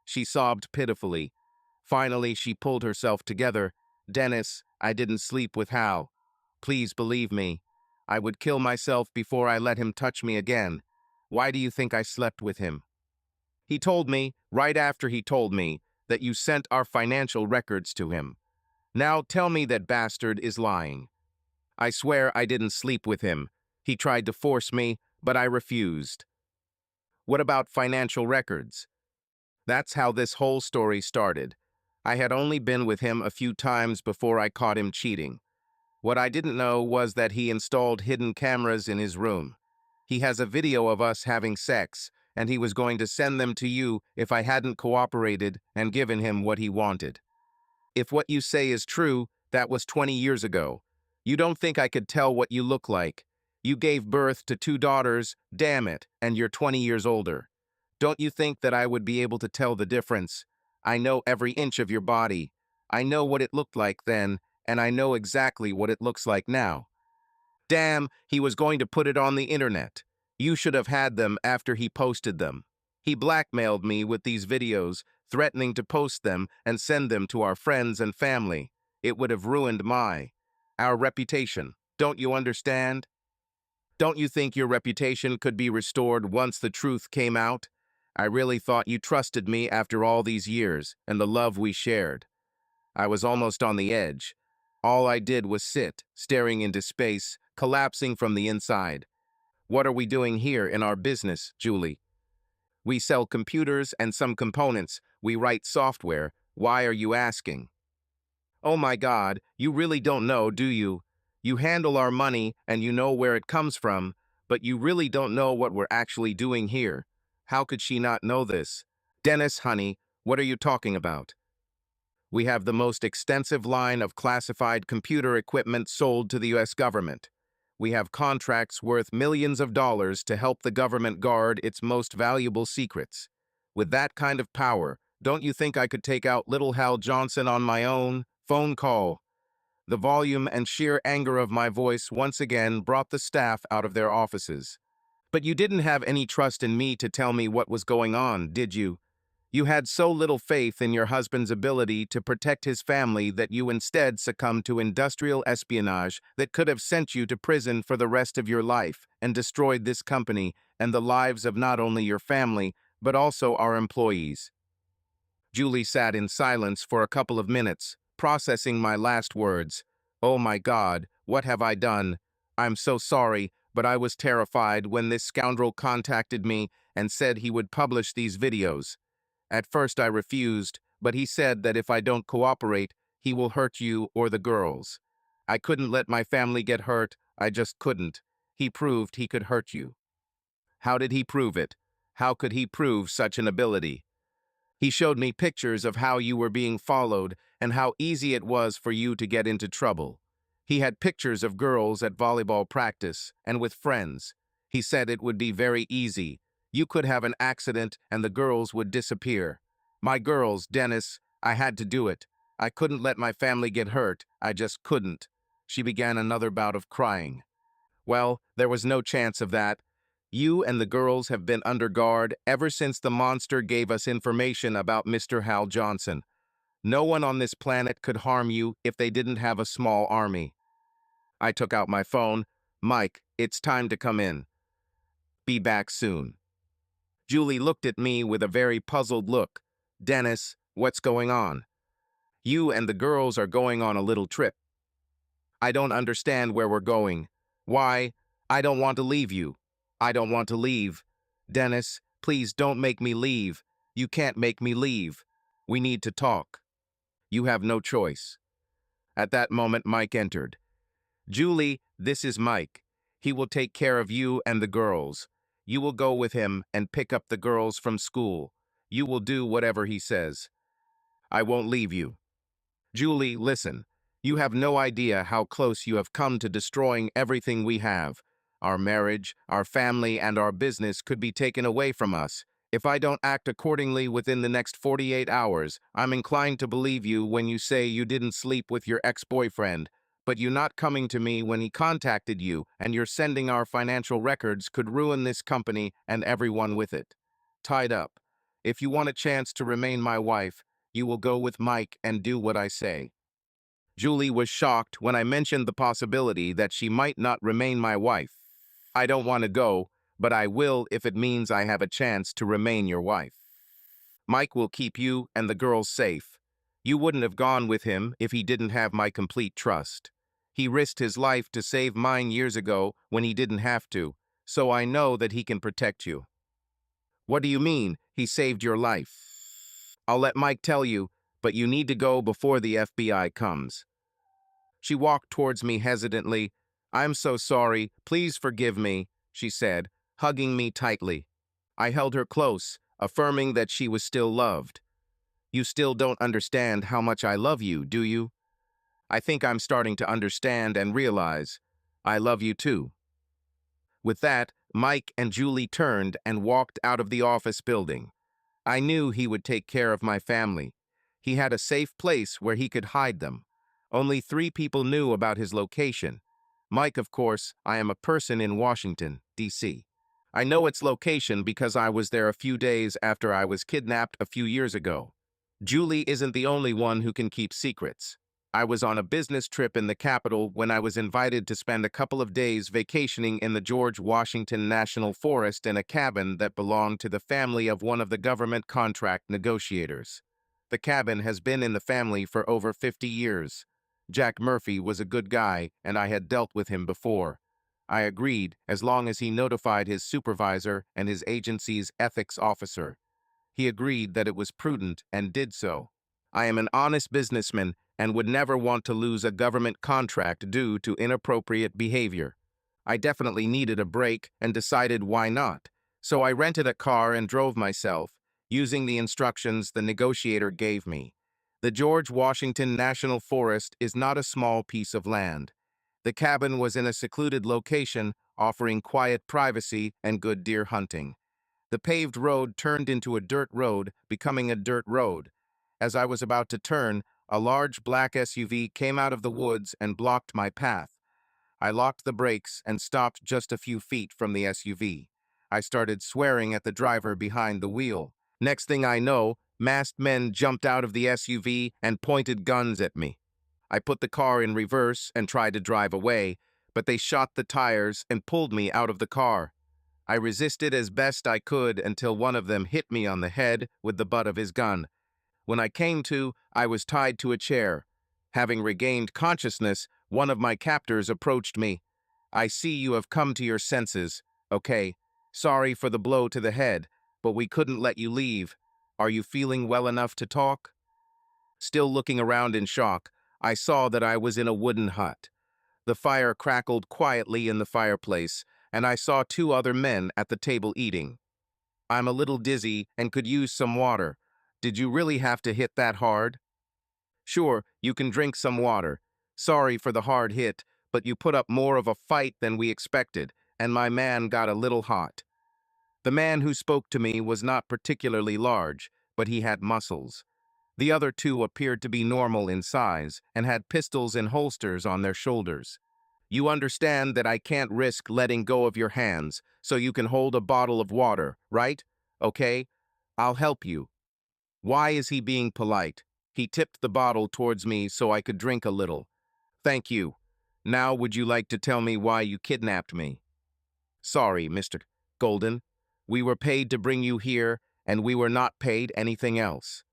She sobbed pitifully. Finally, she pulled herself together. Dennis, I didn't sleep with Hal. Please believe me. I would kill myself before I let him touch me again. Why do you think I slept with him? He told me, right after he told me, that you sent our financial records to him. Now tell me that bastard is lying. I swear I didn't sleep with him. He tried to force me, but I refused. What about financial records? That's how this whole story started. I had only been with him a few times before I caught him cheating. What I didn't know was that he installed hidden cameras in his room. He has a video of us having sex, and he was going to send them to you if I hadn't cooperated and given him what he wanted. If what you say is true, that was 20 years ago. You don't think I could tell what you look like. You gave birth to 2 daughters, damn it, and you're 20 years older. Don't you think that I would be able to tell the difference? I know every inch of your body. I know what it looked like then, and I know exactly what it looks like now. Damn, he was going to put it on the internet. You should have had them after he posted them. He blackmailed me with these videos, threatening to post them and send them to our friends and family. It would have ruined our reputation. Don't you understand? Don't you think your reputation could be restored once the truth came out? I really thought you trusted me after all these years and the love we shared. I was almost on the edge. All I did was sit, staring into space, collapsing from the inside. What are we doing here in our business, Julie? We sell computers and some components. We write software. Why are you asking? Oh my God, you really don't know, do you? You handle our money and you know where it comes from, but you really don't know what we're actually doing here. How could she not know this? Dennis, honey, what are you talking about? We have the most extensive line of classified computer equipment sold to the U.S. government. We have contracts worth millions of dollars to help the government guard its most valuable secrets. With that kind of power, don't you think I could take out little Hal Johnson on my own phone call? The volume and sheer anger of my voice once again brought the staff out of their offices. But you didn't have any trust in me to tell me what was going on, did you? You had so little faith in your husband's ability to protect his family that you instead succumbed to industrial espionage that could have sent you to prison for the rest of your life and destroyed this company and the lives of not only your family, but also our employees. Julie sat in silence for a couple of minutes, processing my last words. Oh my God, what have I done? I'm so sorry, but I was terrified when this scoundrel contacted me and said he would publish these videos. At first I refused, but he said that if I don't cooperate, he will hurt you or the girls. I couldn't let my family get hurt, I just couldn't. He proved he could hurt you. How did he prove it? How could he prove such an ability? He showed me pictures of how you were being followed and how easy it was for you to get into trouble. He had pictures of girls at volleyball practice and with friends. He said it would be very easy. You could have an accident and the girls would disappear. My girls, Dennis, I had to do it. I couldn't let my family get hurt. I just couldn't. She began another bout of crying. Well, there was no chance of that. You and the girls have been under guard ever since the monster gave us information about Mr. Hal Johnson. No one on this planet could harm you if they didn't have a small army. I took out my phone. Mike, it's time to come in. Be back soon. Julie looked at me with a very puzzled look. Dennis, what's going on? You and the girls are going on a little trip. I don't understand where we're going. Why? I don't want to leave you. I don't want to leave. Dennis, please don't make me leave. You can't make me leave. We need to talk. You have no choice. At that moment, Mike entered. Julie, this is Mike. He will take care of you and the girls. You will go with him and pick up the girls from school. You will do whatever he says. I won't leave you. Julie, listen. You have no idea how close you have come to destroying everything we have. Our marriage, our family, and our business could be taken away from us. If I don't act accordingly within the next 48 hours, I'm inclined to believe you when you say you didn't sleep with your ex-boyfriend, but you not coming to me when he contacted you and you're sending our financial records could ruin this company and everyone with it. Tied up. If you want a chance to remain my wife, you will go with Mike and do what I say. Julie was shocked when I mentioned the possibility that she might not remain my wife. I don't want to go, but I will if it means I have a chance to remain your wife. Mike will keep you and the girls safe. You wouldn't have gone with him if he didn't have my complete trust. He risked his life to save mine years ago when he didn't have to, so I know that he can protect you. What do you mean, he saved your life? I'll let Mike tell you, but you need to go before the FBI comes. She walked towards me hesitantly. I'm so sorry, please forgive me, she said, hugging me tightly. I held her close, affirming that she was still loved. You still don't understand how much I love you, do you? I think I'm starting to understand and realize I love you too. With that, Mike and Julie turned and walked out of the office building. I knew he would take care of my family. He had a safe place where he could hide them. Only 3 people knew about his location. Mike, of course, I am a person in Washington, D.C. I know its location because I was there a few days after I was kidnapped a few years ago. Julie isn't the only one who can keep secrets. I was on a business trip in the capital when I was invited to spend a couple of days vacationing in the George Washington National Forest in a cabin that belonged to the family of one of the government contract negotiators. The cabin has been in the family for over 50 years. Jack Murphy was a good guy, and I had dealt with him before. I agreed as long as he notified his supervisor and his agency's ethics officer. He agreed that it was prudent and did so. I am an honest businessman and would never want to lose a government contract due to inappropriate behavior. I definitely needed a break and decided why not. So I rented a car and drove myself, using the instructions the negotiator gave me. The George Washington National Forest is not a small piece of land. The cabin was in a secluded location, offering quiet privacy and good deer hunting. The paved road turned into a dirt road, becoming a dirt road. As I was about to turn, a large black SUV came out of the woods and blocked my path. I locked the brakes and stopped just a few feet from the SUV. I started swearing at the driver behind the wheel. Next thing I know, masked men jumped out of the SUV and pointed guns at me. I put the car in reverse and tried to drive away, but they shot the tires and pulled me out of the car. I resisted as best I could until one of them hit me on the head with the butt of his gun. When I came to, I was tied to a chair. Having regained consciousness, one of my captors approached me. I see you have come to your senses. Okay, sorry for the blow to the head, but we couldn't let you leave. Are you feeling well enough to talk? Still looking around in shock, I saw that I was in a wooden hut. The fire crackled quietly in the fireplace, and I saw 2 other men at the table eating. I'm a little dizzy and could use some water. Did you really have to hit that hard? Sure, you can drink some water. Sorry for the hard hit, but you put up more of a fight than we expected, and my man got a little hot. The man who spoke to me was not particularly large, but he had muscles. The other 2 appeared to be normal in size and had pistols and holsters on their shoulders. You understand that I can't risk letting go of your hands, so you can hold a bottle of water, right? Okay? I'll help you. Why is he being polite? He tipped the bottle towards me so I could drink a little. Thank you. Now would you like to tell me why you kidnapped me? Sorry, Mr. Golden. We were paid to bring you here, and we were not paid anything else.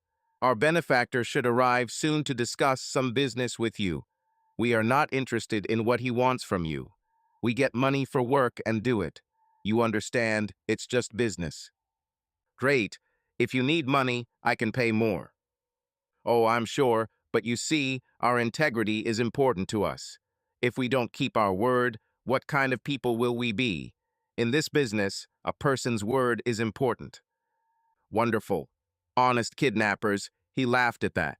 Our benefactor should arrive soon to discuss some business with you. We are not interested in what he wants from you. We get money for work and do it. You understand, it's just business. Great. If you need money, I can pay more. Oh, I'm sure, but you see, our integrity is important to us. If we don't keep our word, what kind of people will we be? In this business, a person's word is important. Wonderful. Honest kidnappers, he laughed at that.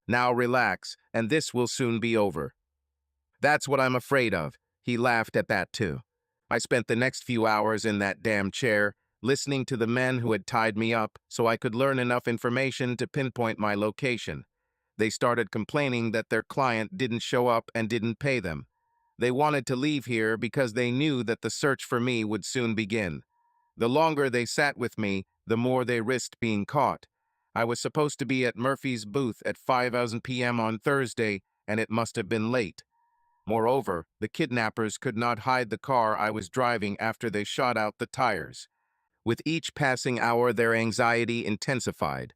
Now relax, and this will soon be over." "That's what I'm afraid of." He laughed at that too. I spent the next few hours in that damn chair, listening to the men who had tied me up so I could learn enough information to pinpoint my location. They started complaining that their client didn't show up and didn't pay them. They wanted to leave here because they knew that the search for me would soon begin. The longer they sat with me, the more they risked being caught. I was supposed to be at Murphy's booth at 5:00 p.m. on Thursday, and it must have been late. Moreover, the kidnappers could not hide the car I was driving after they shot out the tires. With each passing hour, their anxiety intensified.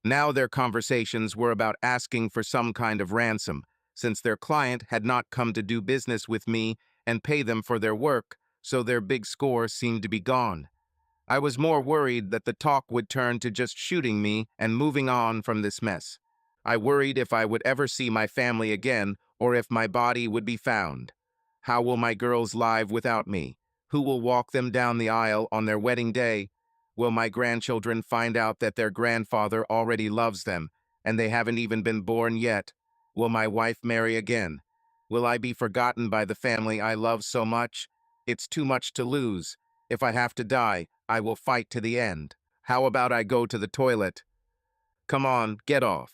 Now their conversations were about asking for some kind of ransom, since their client had not come to do business with me and pay them for their work, so their big score seemed to be gone. I was more worried that the talk would turn to just shooting me and moving on from this mess. I worried if I would ever see my family again or if my body would be found. How will my girls live without me? Who will walk them down the aisle on their wedding day? Will my grandchildren find out that their grandfather already loves them and they haven't even been born yet? Will my wife marry again? Will I be forgotten by the family I love so much? It's too much to lose. If I have to die, I will fight to the end. How about I go to the toilet? Come on, get off.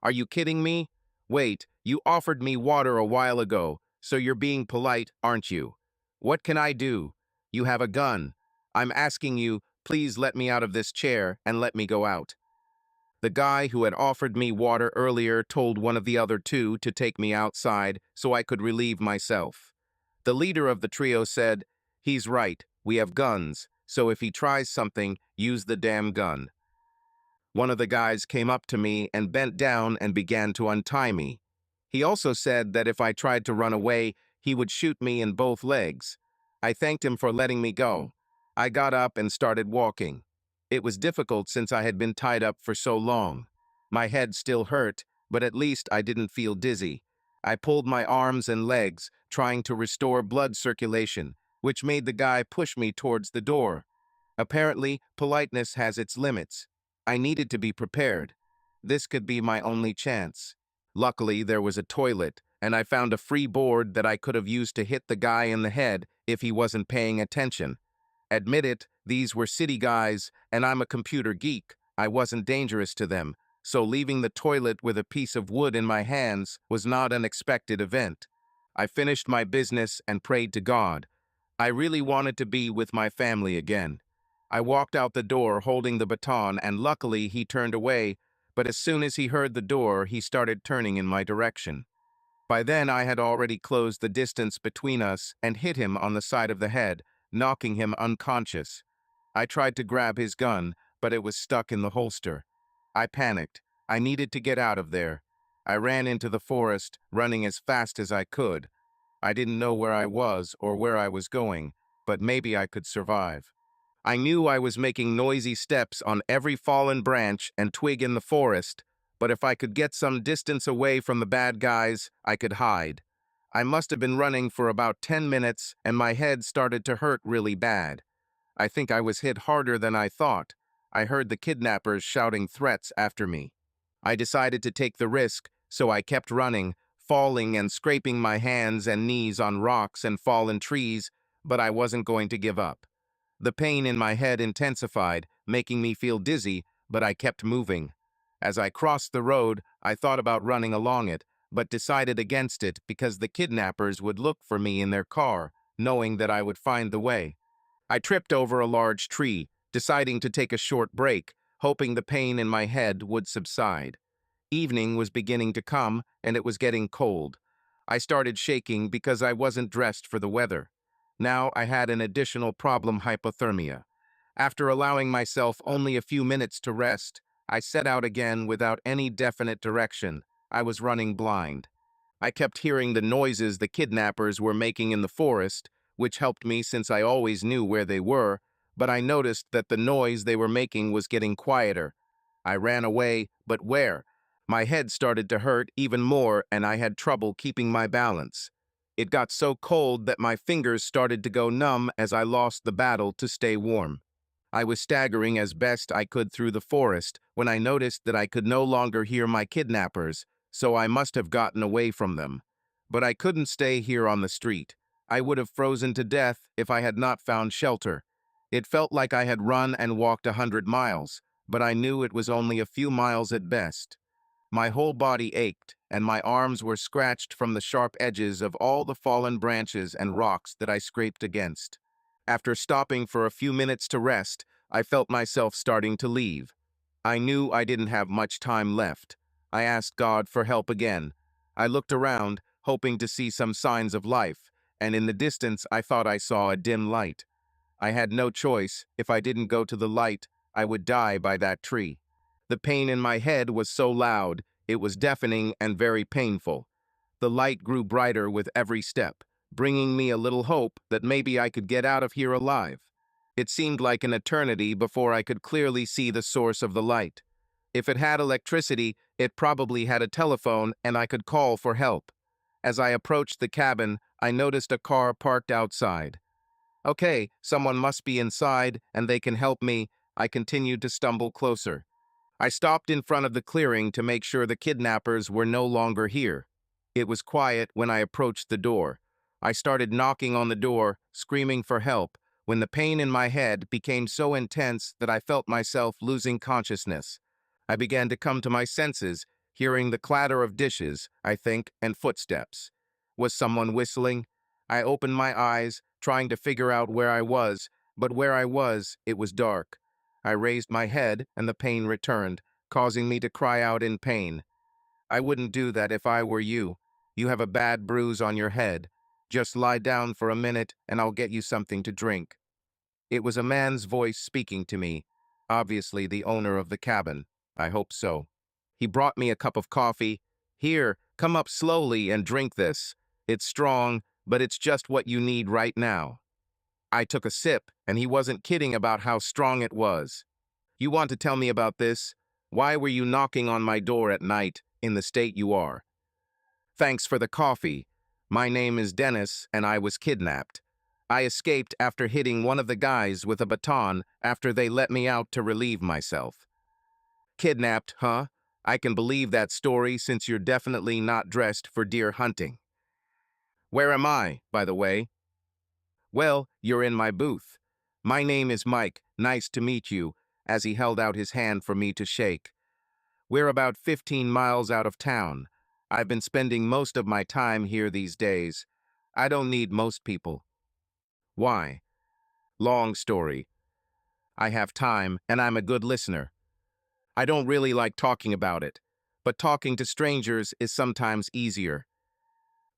Are you kidding me? Wait, you offered me water a while ago, so you're being polite, aren't you? What can I do? You have a gun. I'm asking you, please let me out of this chair and let me go out. The guy who had offered me water earlier told one of the other two to take me outside so I could relieve myself. The leader of the trio said, "He's right, we have guns, so if he tries something, use the damn gun." One of the guys came up to me and bent down and began to untie me. He also said that if I tried to run away, he would shoot me in both legs. I thanked him for letting me go. I got up and started walking. It was difficult since I had been tied up for so long. My head still hurt, but at least I didn't feel dizzy. I pulled my arms and legs, trying to restore blood circulation, which made the guy push me towards the door. Apparently, politeness has its limits. I needed to be prepared. This could be my only chance. Luckily, there was a toilet, and I found a free board that I could have used to hit the guy in the head if he wasn't paying attention. Admit it, these were city guys, and I'm a computer geek. I wasn't dangerous to them, so leaving the toilet with a piece of wood in my hands was not an expected event. I finished my business and prayed to God. I really wanted to be with my family again. I walked out the door holding the baton, and luckily he turned away, but as soon as he heard the door, he started turning in my direction. By then, I had already closed the distance between us and hit him on the side of the head, knocking him unconscious. I tried to grab his gun, but it was stuck in the holster. I panicked. I needed to get out of there. I ran into the forest, running as fast as I could. I didn't know where I was or where I was going, but maybe I could survive. I knew I was making noisy steps on every fallen branch and twig in the forest, but if I could get some distance away from the bad guys, I could hide. I must have been running for about 10 minutes, and my head started to hurt really bad. I think I was hit harder than I thought. I heard the kidnappers shouting threats after me. I decided to take the risk, so I kept running, falling and scraping my hands and knees on rocks and fallen trees, but I wasn't going to give up. The pain in my head intensified, making me feel dizzy, but I kept moving. As I crossed the road, I thought about running along it, but decided against it because the kidnappers would look for me in their car, knowing that I would find the way. I tripped over a large tree, deciding to take a short break, hoping the pain in my head would subside. Evening was beginning to come, and it was getting cold. I started shaking because I wasn't dressed for the weather. Now I had an additional problem: hypothermia. After allowing myself only a few minutes to rest, I set out again without any definite direction. I was running blind. I kept hearing the noises the kidnappers were making in the forest, which helped me since I always knew where they were, but I noticed that the noise they were making was getting quieter. I ran away, but where? My head started to hurt even more, and I had trouble keeping my balance. It got so cold that my fingers started to go numb as I lost the battle to stay warm. I was staggering as best I could through the forest when I noticed that I could no longer hear my kidnappers, so I must have gotten away from them. But I couldn't stay here on the street. I would have frozen to death if I had not found shelter. It felt like I had run and walked 100 miles, but I knew it was only a few miles at best. My whole body ached, and my arms were scratched from the sharp edges of all the fallen branches and rocks that I scraped against. After stopping for a few minutes to rest, I felt myself starting to leave. I knew I didn't have much time left. I asked God for help again. I looked around, hoping to see some signs of life, and in the distance I thought I saw a dim light. I had no choice. If I didn't go to the light, I would die by that tree. The pain in my head was so loud, it was deafening and very painful. The light grew brighter with every step, bringing me a little hope that maybe I could get out of here alive. It seemed like an eternity before I could clearly see the source of the light. If it had electricity, it probably had a telephone and I could call for help. As I approached the cabin, I noticed a car parked outside. Okay, someone must be inside and they can help me. I continued to stumble closer. I stopped in front of the clearing to make sure the kidnappers were no longer here. It was quiet when I approached the door. I started knocking on the door, screaming for help, when the pain in my head became so intense that I felt myself losing consciousness. I began to come to my senses, hearing the clatter of dishes, I think, and footsteps. Was someone whistling? I opened my eyes, trying to figure out where I was, but where I was, it was dark. I raised my head, and the pain returned, causing me to cry out in pain. I wouldn't do that if I were you. You have a bad bruise on your head. Just lie down for a minute, and I'll get you something to drink. It was a man's voice speaking to me, obviously the owner of the cabin. I hope so. He brought me a cup of coffee. Here, come up slowly and drink this. It's strong, but it's just what you need right now. I took a sip, and he wasn't kidding about how strong it was. You want to tell me about this? Why were you knocking on my door at night, in the state you are? Thanks for the coffee. My name is Dennis, and I was kidnapped. I escaped after hitting one of the guys with a baton after they let me out to relieve myself. Kidnapped, huh? I can believe that story since you're definitely not dressed for deer hunting. Where am I, by the way? Well, you're in my booth. My name is Mike. Nice to meet you, as he held out his hand for me to shake. We're about 15 miles out of town. I've been spending most of my time here these days. I don't need most people. Why? Long story. I have time, and I'm a good listener. I don't really like talking about it, but talking to strangers is sometimes easier.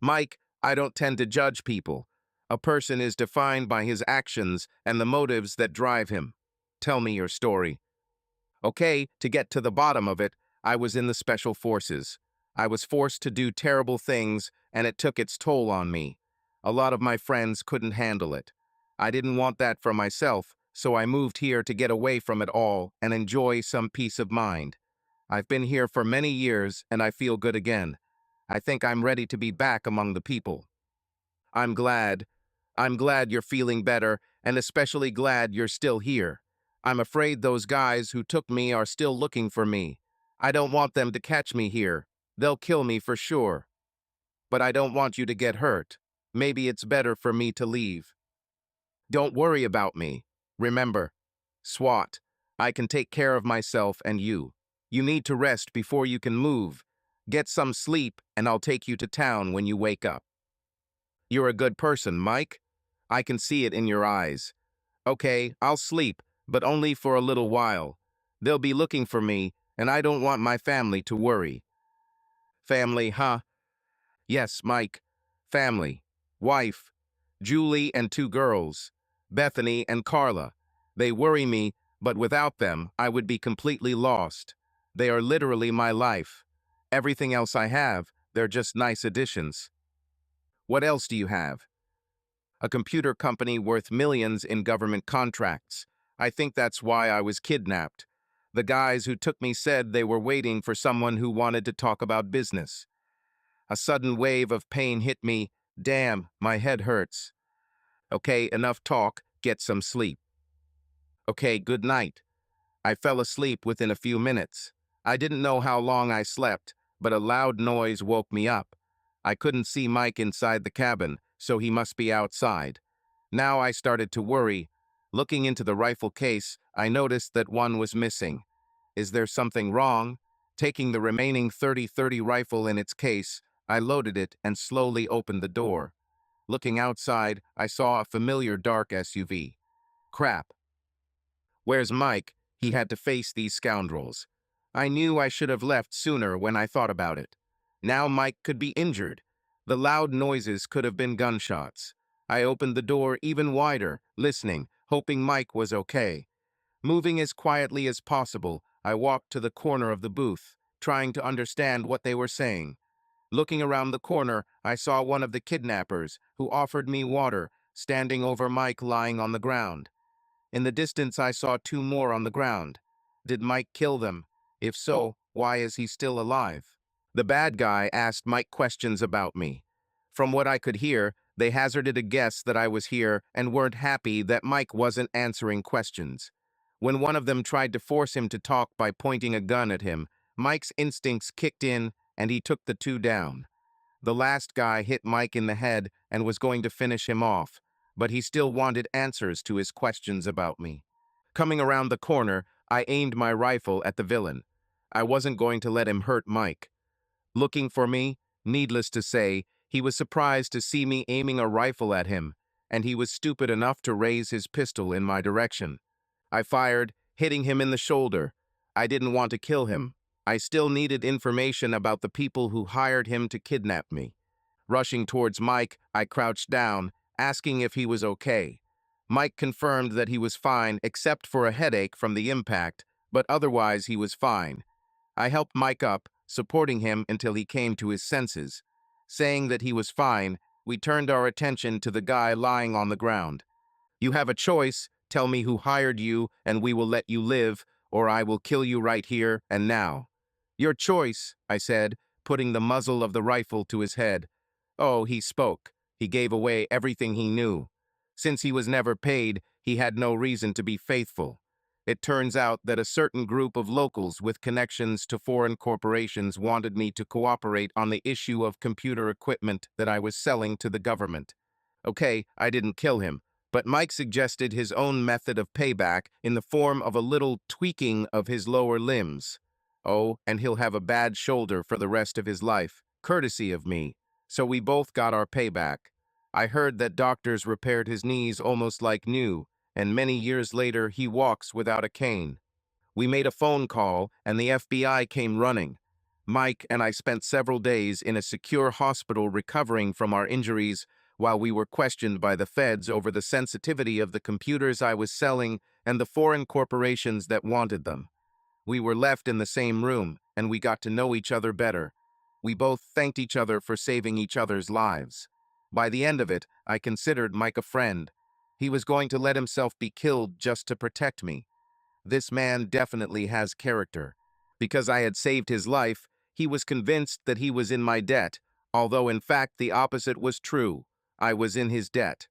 Mike, I don't tend to judge people. A person is defined by his actions and the motives that drive him. Tell me your story. Okay, to get to the bottom of it, I was in the special forces. I was forced to do terrible things, and it took its toll on me. A lot of my friends couldn't handle it. I didn't want that for myself, so I moved here to get away from it all and enjoy some peace of mind. I've been here for many years, and I feel good again. I think I'm ready to be back among the people. I'm glad. I'm glad you're feeling better, and especially glad you're still here. I'm afraid those guys who took me are still looking for me. I don't want them to catch me here. They'll kill me for sure. But I don't want you to get hurt. Maybe it's better for me to leave. Don't worry about me. Remember, SWAT, I can take care of myself and you. You need to rest before you can move. Get some sleep, and I'll take you to town when you wake up. You're a good person, Mike. I can see it in your eyes. Okay, I'll sleep, but only for a little while. They'll be looking for me, and I don't want my family to worry. Family, huh? Yes, Mike. Family. Wife. Julie and 2 girls. Bethany and Carla. They worry me, but without them, I would be completely lost. They are literally my life. Everything else I have, they're just nice additions. What else do you have? A computer company worth millions in government contracts. I think that's why I was kidnapped. The guys who took me said they were waiting for someone who wanted to talk about business. A sudden wave of pain hit me. Damn, my head hurts. Okay, enough talk. Get some sleep. Okay, good night. I fell asleep within a few minutes. I didn't know how long I slept, but a loud noise woke me up. I couldn't see Mike inside the cabin, so he must be outside. Now I started to worry. Looking into the rifle case, I noticed that one was missing. Is there something wrong? Taking the remaining 30-30 rifle in its case, I loaded it and slowly opened the door. Looking outside, I saw a familiar dark SUV. Crap. Where's Mike? He had to face these scoundrels. I knew I should have left sooner when I thought about it. Now Mike could be injured. The loud noises could have been gunshots. I opened the door even wider, listening, hoping Mike was okay. Moving as quietly as possible, I walked to the corner of the booth, trying to understand what they were saying. Looking around the corner, I saw one of the kidnappers, who offered me water, standing over Mike lying on the ground. In the distance, I saw two more on the ground. Did Mike kill them? If so, why is he still alive? The bad guy asked Mike questions about me. From what I could hear, they hazarded a guess that I was here and weren't happy that Mike wasn't answering questions. When one of them tried to force him to talk by pointing a gun at him, Mike's instincts kicked in and he took the two down. The last guy hit Mike in the head and was going to finish him off, but he still wanted answers to his questions about me. Coming around the corner, I aimed my rifle at the villain. I wasn't going to let him hurt Mike. Looking for me, needless to say, he was surprised to see me aiming a rifle at him, and he was stupid enough to raise his pistol in my direction. I fired, hitting him in the shoulder. I didn't want to kill him. I still needed information about the people who hired him to kidnap me. Rushing towards Mike, I crouched down, asking if he was okay. Mike confirmed that he was fine except for a headache from the impact, but otherwise he was fine. I helped Mike up, supporting him until he came to his senses. Saying that he was fine, we turned our attention to the guy lying on the ground. You have a choice. Tell me who hired you, and we will let you live, or I will kill you right here and now. Your choice, I said, putting the muzzle of the rifle to his head. Oh, he spoke. He gave away everything he knew. Since he was never paid, he had no reason to be faithful. It turns out that a certain group of locals with connections to foreign corporations wanted me to cooperate on the issue of computer equipment that I was selling to the government. Okay, I didn't kill him, but Mike suggested his own method of payback in the form of a little tweaking of his lower limbs. Oh, and he'll have a bad shoulder for the rest of his life, courtesy of me. So we both got our payback. I heard that doctors repaired his knees almost like new, and many years later he walks without a cane. We made a phone call, and the FBI came running. Mike and I spent several days in a secure hospital recovering from our injuries while we were questioned by the feds over the sensitivity of the computers I was selling and the foreign corporations that wanted them. We were left in the same room, and we got to know each other better. We both thanked each other for saving each other's lives. By the end of it, I considered Mike a friend. He was going to let himself be killed just to protect me. This man definitely has character. Because I had saved his life, he was convinced that he was in my debt, although in fact the opposite was true. I was in his debt.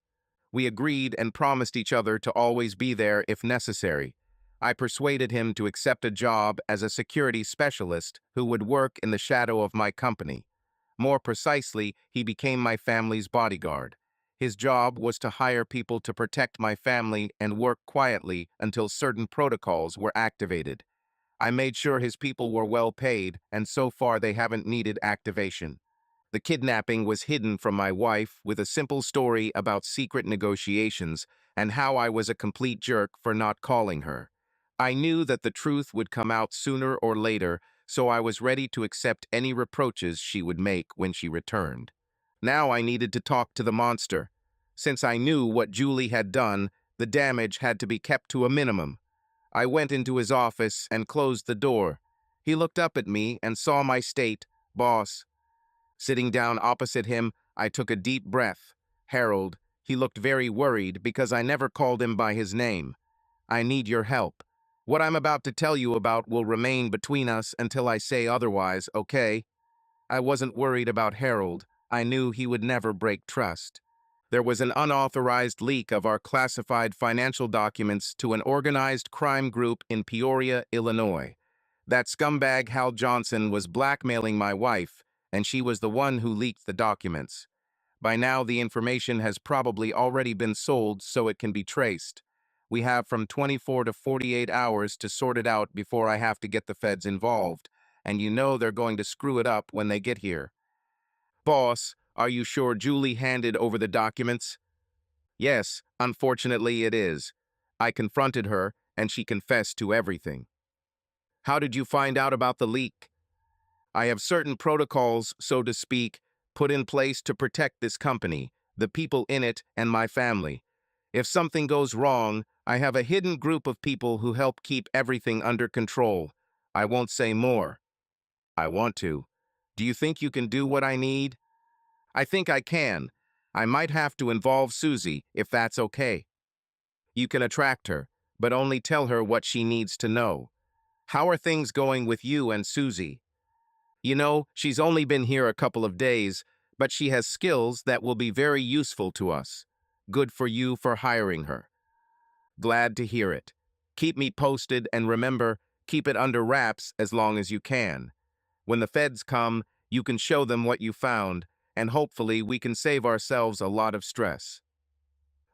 We agreed and promised each other to always be there if necessary. I persuaded him to accept a job as a security specialist who would work in the shadow of my company. More precisely, he became my family's bodyguard. His job was to hire people to protect my family and work quietly until certain protocols were activated. I made sure his people were well paid, and so far they haven't needed activation. The kidnapping was hidden from my wife with a simple story about secret negotiations and how I was a complete jerk for not calling her. I knew that the truth would come out sooner or later, so I was ready to accept any reproaches she would make when she returned. Now I needed to talk to the monster. Since I knew what Julie had done, the damage had to be kept to a minimum. I went into his office and closed the door. He looked up at me and saw my state. Boss. Sitting down opposite him, I took a deep breath. Harold. He looked very worried because I never called him by his name. I need your help. What I'm about to tell you about will remain between us until I say otherwise, okay? I wasn't worried about Harold. I knew he would never break trust. There was an unauthorized leak of our classified financial documents to an organized crime group in Peoria, Illinois. That scumbag Hal Johnson was blackmailing my wife, and she was the one who leaked the documents. By now, the information has probably already been sold so it can be traced. We have from 24 to 48 hours to sort it out before I have to get the feds involved, and you know they're going to screw it up when they get here. Boss, are you sure Julie handed over the documents? Yes, unfortunately it is. I confronted her, and she confessed to everything. How did you find out about the leak? I have certain protocols, so to speak, put in place to protect this company, the people in it, and my family. If something goes wrong, I have a hidden group of people who help keep everything under control. I won't say more. I want to. Do you think you can do what I need? I think I can. I might have to involve Susie, if that's okay. You can attract her, but only tell her what she needs to know. How are things going with you and Susie? You know, she's only been here a couple of days, but she has skills that will be very useful to us. Good for you for hiring her. Glad to hear it. Keep me posted and remember, keep it under wraps as long as you can. When the feds come, you can show them what you found, and hopefully we can save ourselves a lot of stress.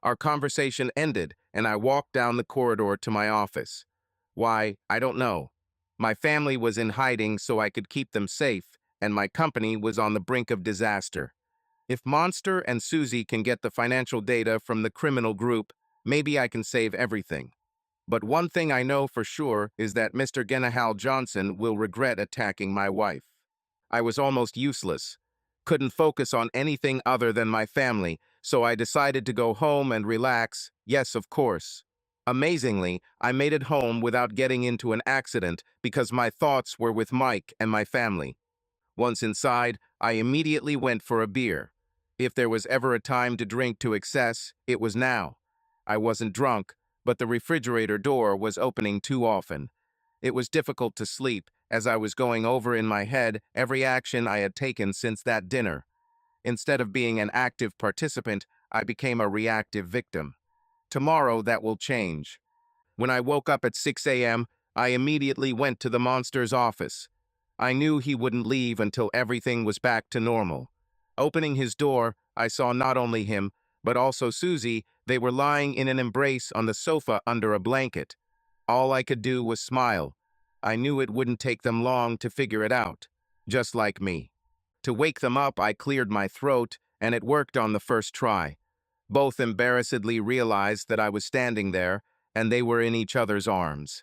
Our conversation ended, and I walked down the corridor to my office. Why, I don't know. My family was in hiding so I could keep them safe, and my company was on the brink of disaster. If Monster and Susie can get the financial data from the criminal group, maybe I can save everything. But one thing I know for sure is that Mr. Genahal Johnson will regret attacking my wife. I was almost useless. Couldn't focus on anything other than my family, so I decided to go home and relax. Yes, of course. Amazingly, I made it home without getting into an accident because my thoughts were with Mike and my family. Once inside, I immediately went for a beer. If there was ever a time to drink to excess, it was now. I wasn't drunk, but the refrigerator door was opening too often. It was difficult to sleep, as I was going over in my head every action I had taken since that dinner. Instead of being an active participant, I became a reactive victim. Tomorrow that will change. When I woke up at 6 a.m., I immediately went to the monster's office. I knew he wouldn't leave until everything was back to normal. Opening his door, I saw not only him, but also Susie. They were lying in an embrace on the sofa under a blanket. All I could do was smile. I knew it wouldn't take them long to figure it out, just like me. To wake them up, I cleared my throat, and it worked on the first try. Both embarrassedly realized that I was standing there, and they were in each other's arms.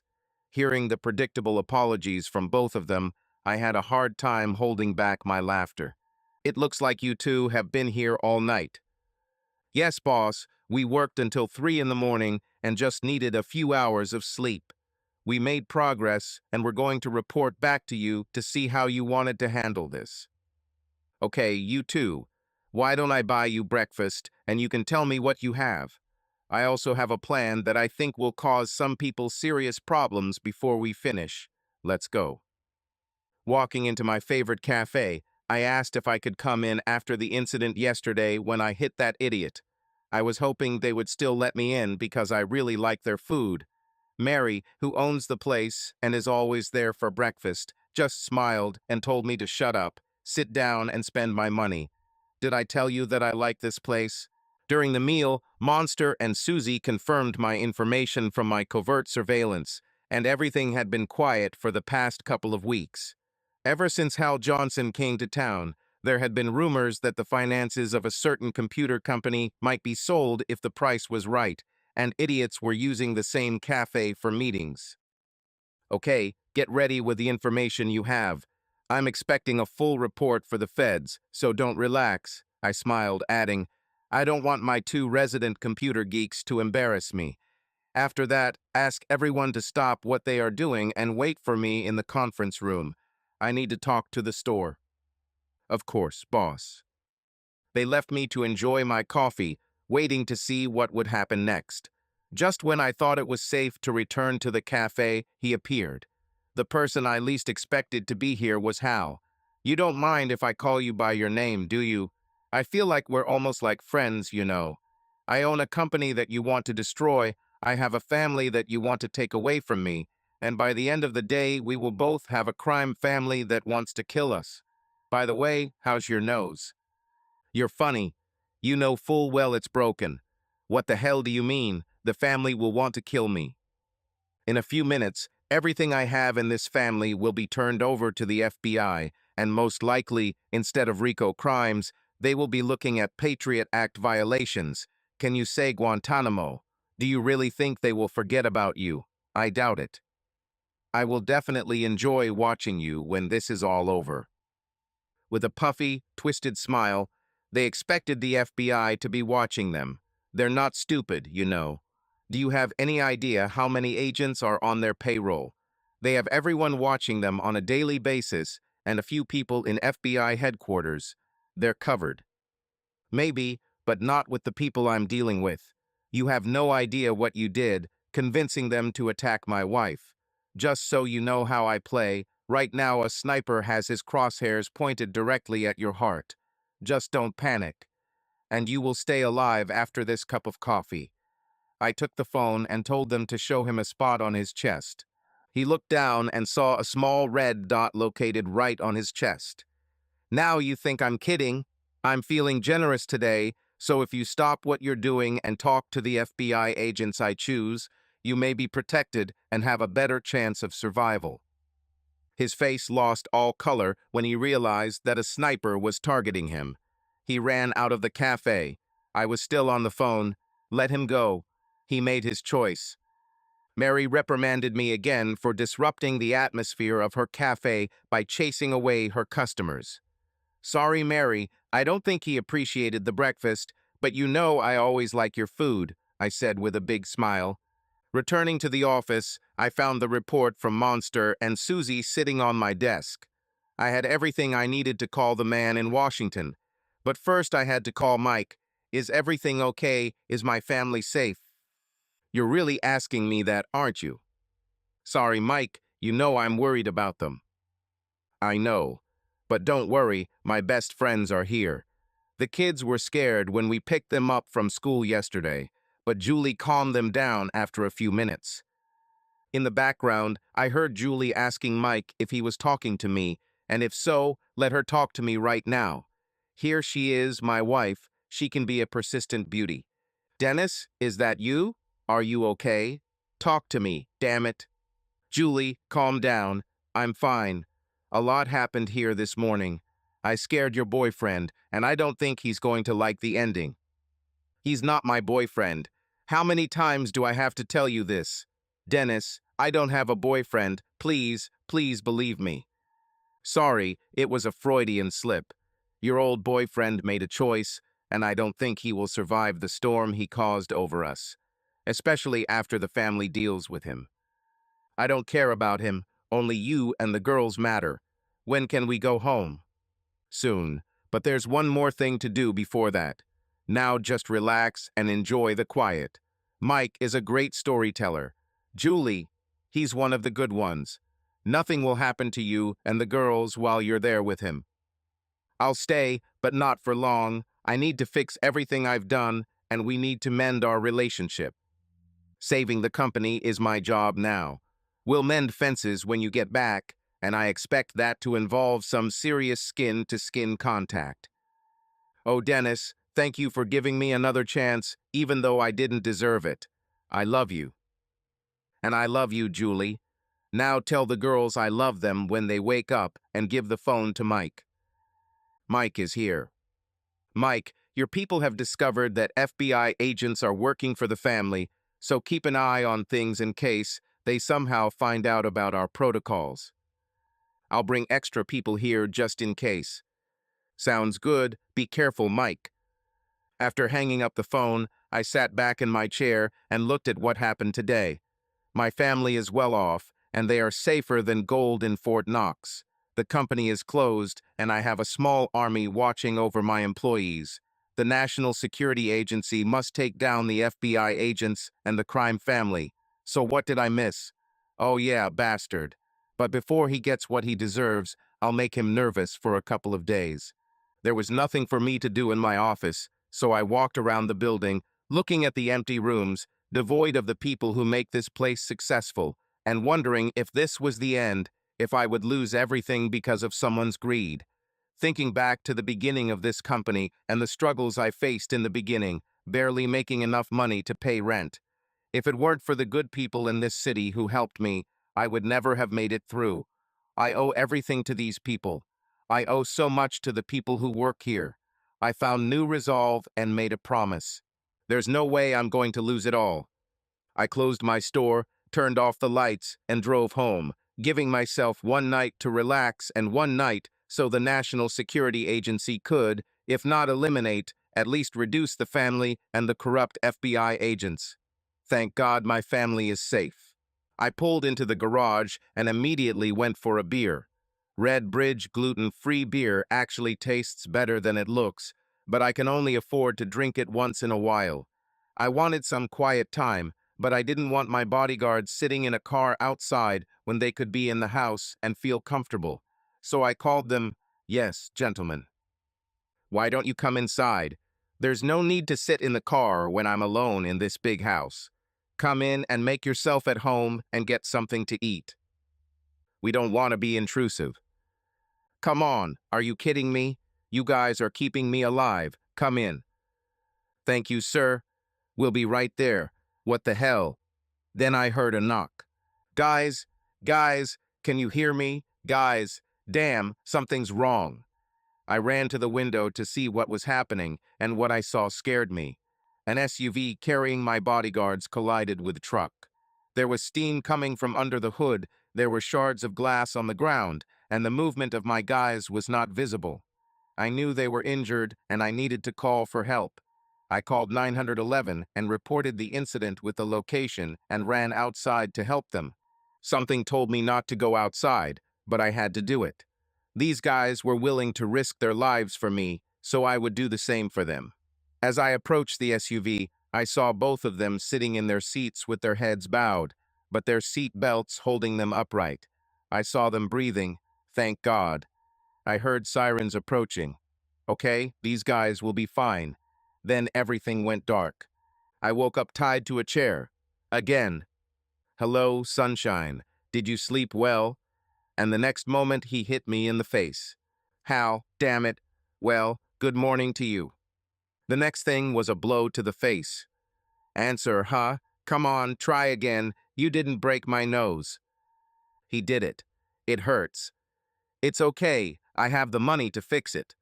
Hearing the predictable apologies from both of them, I had a hard time holding back my laughter. It looks like you two have been here all night. Yes, boss, we worked until 3 in the morning and just needed a few hours of sleep. We made progress, and we're going to report back to you to see how you wanted to handle this. Okay, you two. Why don't I buy you breakfast, and you can tell me what you have? I also have a plan that I think will cause some people serious problems before we finish. Let's go. Walking into my favorite cafe, I asked if I could come in after the incident yesterday when I hit that idiot. I was hoping they would still let me in because I really like their food. Mary, who owns the place and is always there for breakfast, just smiled and told me to shut up, sit down, and spend my money. Did I tell you that I like this place? During the meal, Monster and Susie confirmed my information from my covert surveillance, and everything had been quiet for the past couple of weeks. Ever since Hal Johnson came to town, there had been rumors that the finances of a certain computer company might be sold if the price was right, and idiots were using the same cafe for meetings. Okay, get ready with the information you have. I'm expecting a full report for the feds, so don't relax, I smiled, adding, I don't want my two resident computer geeks to embarrass me. After that, ask everyone to stop what they are doing and wait for me in the conference room. I need to talk to the store. Of course, boss. They left me to enjoy my coffee, waiting to see what would happen next. Just when I thought it was safe to return to the cafe, he appeared. The person I least expected to be here was Hal. You don't mind if I call you by your name, do you? I feel like we're almost like friends, you know. I own a company that you want to destroy, I have a family that you want to take away from me, and by the end of the day, we will both have a crime family that wants to kill us. By the way, how's your nose? You're funny. You know full well it's broken. What the hell do you mean? The family will want to kill me. In a few minutes, everything I have in this family will be turned over to the FBI, and most likely, instead of RICO crimes, they will be looking at Patriot Act violations. Can you say Guantanamo? Do you really think they will forget about you? I doubt it. I will definitely enjoy watching you when this is all over. With a puffy, twisted smile, they expected the FBI to be watching them. They're not stupid, you know. Do you have any idea how many agents are on their payroll? They have everyone watching them on a daily basis and a few people in FBI headquarters. They're covered. Maybe, but not with the people I'm dealing with. You have no idea what you did, convincing them to attack my wife. Just so you know how I play, right now a sniper has his crosshairs pointed directly at your heart. Just don't panic, and you will stay alive after this cup of coffee. I took the phone and told them to show him a spot on his chest. He looked down and saw a small red dot located right on his chest. Now you think I'm kidding? I'm feeling generous today, so if you stop what you're doing and talk to the FBI agents I choose, you may be protected and have a better chance of survival. His face lost all color when he realized that a sniper was targeting him. He ran out of the cafe. I was still on the phone. Let him go. He made his choice. Mary reprimanded me again for disrupting the atmosphere of her cafe by chasing away her customers. Sorry, Mary, I don't think he appreciated the breakfast, but you know I always like your food, I said with a big smile. Returning to the office, I found the report from Monster and Susie sitting on my desk. I had everything I needed to call the man in Washington. But first I had to call Mike. Is everything okay? Is my family safe? You're really asking me that, aren't you? Sorry, Mike, you know I'm worried about them. I know. But don't worry, my best friends are here. The kids were scared when we picked them up from school yesterday, but Julie calmed them down after a few minutes. In the background, I heard Julie asking Mike if he was talking to me, and if so, let her talk to me right now. Here she is, my wife. She can be a persistent beauty. Dennis, is that you? Are you okay? Talk to me, damn it. Julie, calm down. I'm fine. A lot happened here this morning. I scared your boyfriend, and I don't think he's going to like the ending. He's not my boyfriend. How many times do I have to tell you this? Dennis, I don't have a boyfriend. Please, please believe me. Sorry, it was a Freudian slip. Your old boyfriend made a choice, and I don't think he will survive the storm he caused over us, especially after the family deals with him. I don't care about him, only you and the girls matter. When can we go home? Soon, but there's one more thing to do before that. Now just relax and enjoy the quiet. Mike is a great storyteller. Julie, he's one of the good ones. Nothing will happen to you and the girls while you're there with him. I'll stay, but not for long. I need to fix everything I've done, and we need to mend our relationship. Saving the company is my job now. We'll mend fences when you get back, and I expect that to involve some serious skin-to-skin contact. Oh, Dennis, thank you for giving me another chance, even though I didn't deserve it. I love you. And I love you, Julie. Now tell the girls I love them when they wake up and give the phone to Mike. Mike is here. Mike, your people have discovered that FBI agents are working for the family, so keep an eye on things in case they somehow find out about our protocols. I'll bring extra people here just in case. Sounds good. Be careful, Mike. After hanging up the phone, I sat back in my chair and looked at what happened today. My family is well off, and they are safer than gold in Fort Knox. The company is closed, and I have a small army watching over my employees. The National Security Agency must take down the FBI agents and the crime family. So what did I miss? Oh yeah, bastard. But before he gets what he deserves, I'll make him nervous for a couple of days. There was nothing for me to do in my office, so I walked around the building, looking at the empty rooms, devoid of the people who make this place successful, and wondering if this was the end, if I would lose everything because of someone's greed. Thinking back to the beginning of this company and the struggles I faced in the beginning, barely making enough money to pay rent. If it weren't for the good people in this city who helped me, I would never have made it through. I owe everything to these people. I owe so much to the people who work here. I found new resolve and made a promise. There's no way I'm going to lose it all. I closed my store, turned off the lights, and drove home, giving myself one night to relax and one night so the National Security Agency could, if not eliminate, at least reduce the family and the corrupt FBI agents. Thank God my family is safe. I pulled into the garage and immediately went for a beer. Red Bridge gluten-free beer actually tastes better than it looks, but I can only afford to drink it once in a while. I wanted some quiet time, but I didn't want my bodyguards sitting in a car outside when they could be in the house and feel comfortable. So I called them, "Yes, gentlemen. Why don't you come inside? There's no need to sit in the car when I'm alone in this big house. Come in and make yourself at home and get something to eat. We don't want to be intrusive." "Come on, are you kidding me? You guys are keeping me alive. Come in." "Thank you, sir. We'll be right there." What the hell? Then I heard a knock. Guys, guys, can you hear me? Guys, damn, something's wrong." I ran to the window to see what was happening, and what I saw scared me. An SUV carrying my bodyguards collided with a truck. There was steam coming from under the hood, there were shards of glass on the ground, and the movement of my guys was not visible. I knew they were injured, and I needed to call for help. I called 911 and reported the incident with the location and ran outside to help them. Something told me not to go outside, but I had to do it. These guys were willing to risk their lives for me, so I would do the same for them. As I approached the SUV, I saw both of them sitting in their seats with their heads bowed, but their seat belts holding them upright. I saw them breathing, thank God. I heard sirens approaching. Okay, these guys will be fine. Then everything went dark. I woke up tied to a chair. Again. "Hello, sunshine. Did you sleep well?" And the next moment he hit me in the face. "Hal, damn it. Well, good morning to you." The next thing was a blow to the face. "Answer, huh? Come on, try again. You didn't break my nose." He did it. "It hurts." "It's okay. I have the money to fix it."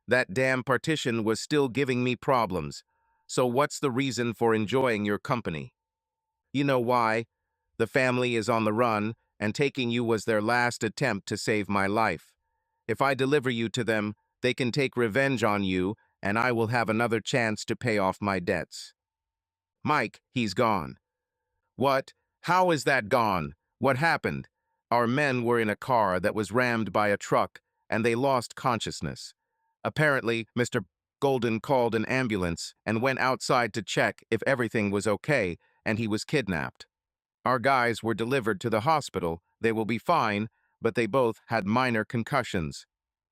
That damn partition was still giving me problems. "So what's the reason for enjoying your company?" "You know why. The family is on the run, and taking you was their last attempt to save my life. If I deliver you to them, they can take revenge on you, and I will have another chance to pay off my debts." "Mike, he's gone." "What? How is that gone? What happened?" "Our men were in a car that was rammed by a truck, and they lost consciousness. Apparently, Mr. Golden called an ambulance and went outside to check if everything was okay, and he was kidnapped. Our guys were delivered to the hospital. They will be fine, but they both had minor concussions.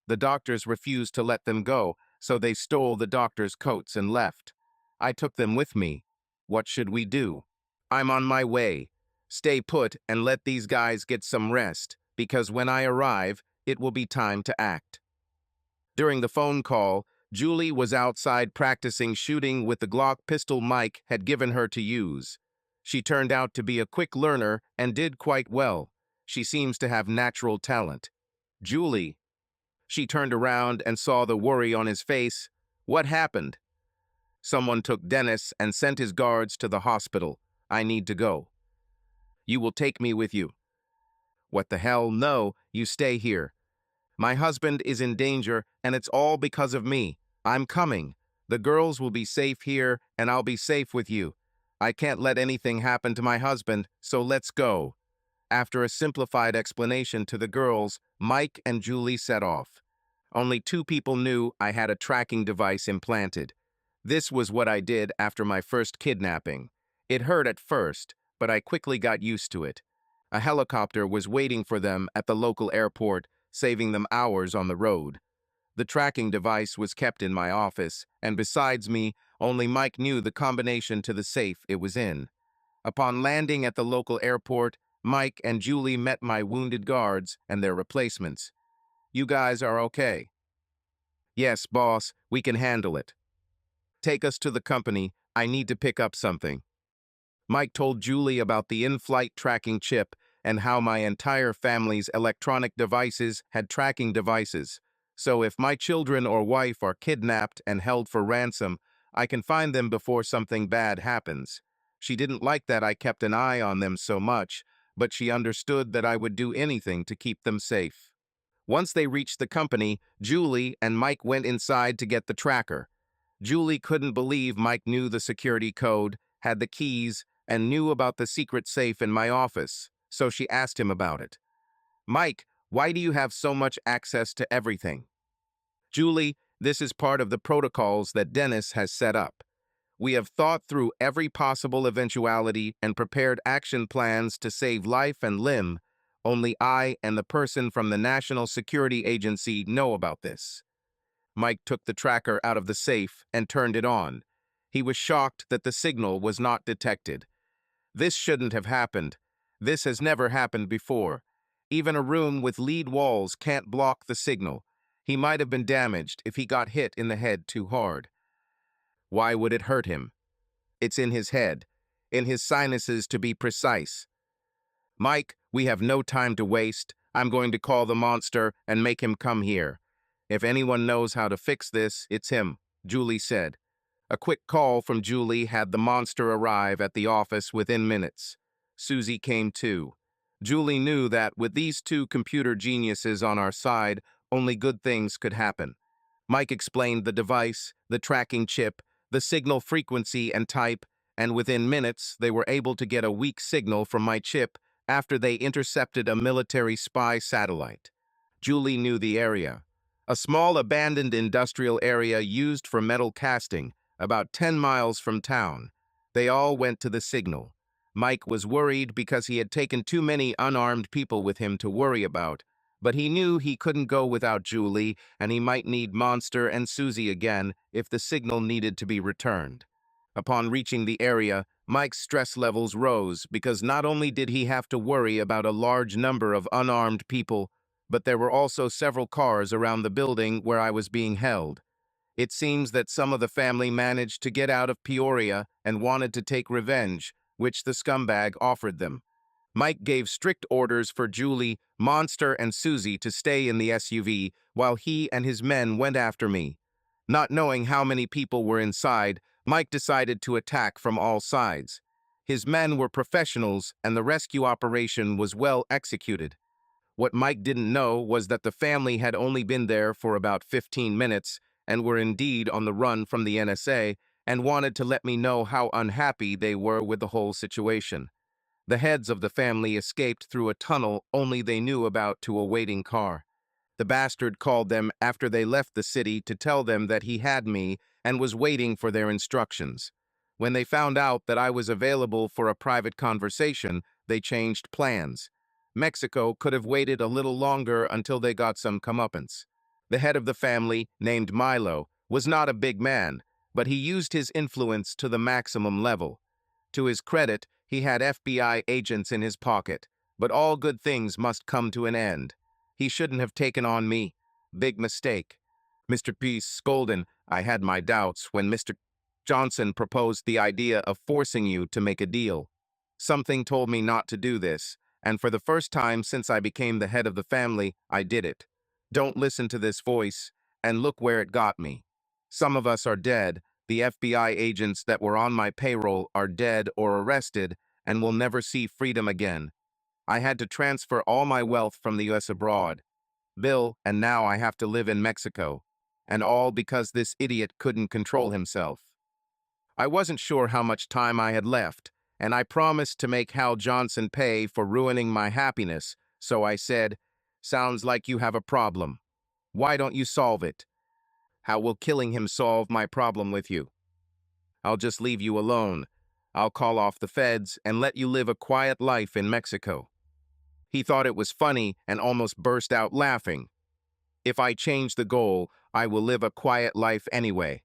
The doctors refused to let them go, so they stole the doctors' coats and left. I took them with me. What should we do?" "I'm on my way. Stay put and let these guys get some rest, because when I arrive, it will be time to act." During the phone call, Julie was outside practicing shooting with the Glock pistol Mike had given her to use. She turned out to be a quick learner and did quite well. She seems to have natural talent. "Julie." She turned around and saw the worry on his face. "What happened?" "Someone took Dennis and sent his guards to the hospital. I need to go." "You will take me with you." "What the hell? No, you stay here. My husband is in danger, and it's all because of me. I'm coming. The girls will be safe here, and I'll be safe with you. I can't let anything happen to my husband, so let's go." After a simplified explanation to the girls, Mike and Julie set off. Only 2 people knew I had a tracking device implanted. This was what I did after my first kidnapping. It hurt at first, but I quickly got used to it. A helicopter was waiting for them at the local airport, saving them hours on the road. The tracking device was kept in my office, and besides me, only Mike knew the combination to the safe it was in. Upon landing at the local airport, Mike and Julie met my wounded guards and their replacements. "You guys are okay?" "Yes, boss, we can handle it." "Take us to the company. I need to pick up something." Mike told Julie about the in-flight tracking chip and how my entire family's electronic devices had tracking devices. So if my children or wife are kidnapped and held for ransom, I can find them before something bad happens. She didn't like that I kept an eye on them so much, but she understood that I would do anything to keep them safe. Once they reached the company, Julie and Mike went inside to get the tracker. Julie couldn't believe Mike knew the security code, had the keys, and knew about the secret safe in my office, so she asked him about it. "Mike, why do you have so much access to everything?" "Julie, this is part of the protocols that Dennis has set up. We have thought through every possible eventuality and prepared action plans to save life and limb. Only I and the person from the National Security Agency know about this." Mike took the tracker out of the safe and turned it on. He was shocked that the signal was not detected. "This shouldn't have happened. This has never happened before. Even a room with lead walls can't block the signal. He might have been damaged if he got hit in the head too hard." "Why would it hurt him?" "It's in his head. In his sinuses, to be precise." "Mike, we have no time to waste. I'm going to call the monster and make him come here. If anyone knows how to fix this, it's him," Julie said. A quick call from Julie had the monster arrive at the office within minutes. Susie came too. Julie knew that with these two computer geniuses on our side, only good things could happen. Mike explained the device, the tracking chip, the signal frequency and type, and within minutes they were able to get a weak signal from my chip after they intercepted a military spy satellite. Julie knew the area. A small abandoned industrial area used for metal casting, about 10 miles from town. They all went to the signal. Mike was worried because he had taken too many unarmed people with him to worry about, but he knew he couldn't go without Julie, and he might need Monster and Susie again if the signal needed to be returned. Upon reaching the area, Mike's stress levels rose because not only did he have to worry about a large number of unarmed people, but there were also several cars around the building where I was being held. It seems that some of the family managed to get out of Peoria and wanted to take revenge, which the scumbag offered them. Mike gave strict orders for Julie, Monster, and Susie to stay in the SUV while he and his men went after me. Not knowing how many people were inside, Mike decided to attack from all sides. His men were professionals, and the rescue operation was well executed. What Mike didn't know was that the family had only been there for about 15 minutes and were indeed on the run from the NSA and wanted to let me know how unhappy they were with the whole situation. The heads of the family escaped through a tunnel only they knew about to a waiting car. The bastard called them after they left the city to tell them that he had me and was waiting for their instructions. When they found out that I was available for a private conversation, they changed plans. Mexico could have waited a little longer until they got some comeuppance. The head of the family, named Milo, was not a big man, but he used his influence to the maximum level. To his credit, he had FBI agents in his pocket, but all good things must come to an end. He shouldn't have taken on me. Big mistake. Mr. Peace Golden, I had my doubts when Mr. Johnson proposed the idea of forcing you to make a deal. Something told me not to do this, and for the first time since I became the head of the family, I did it. Don't listen to this voice, and look where it got me. Some of us are dead. The FBI agents that were on my payroll are dead or arrested and will never see freedom again. I had to transfer all my wealth from the US abroad. Bill, and now I have to live in Mexico. And all because this idiot couldn't control himself. I wasn't sure how much time I had left, and I promised to make Hal Johnson pay for ruining my happiness, so I said, "Sounds like you have a problem. Why don't you solve it?" "How will killing him solve my problem with you?" "I'll just leave you alone. I'll call off the feds and let you live a quiet life in Mexico." He thought it was funny and almost burst out laughing. If I change the goal, I will live a quiet life anyway.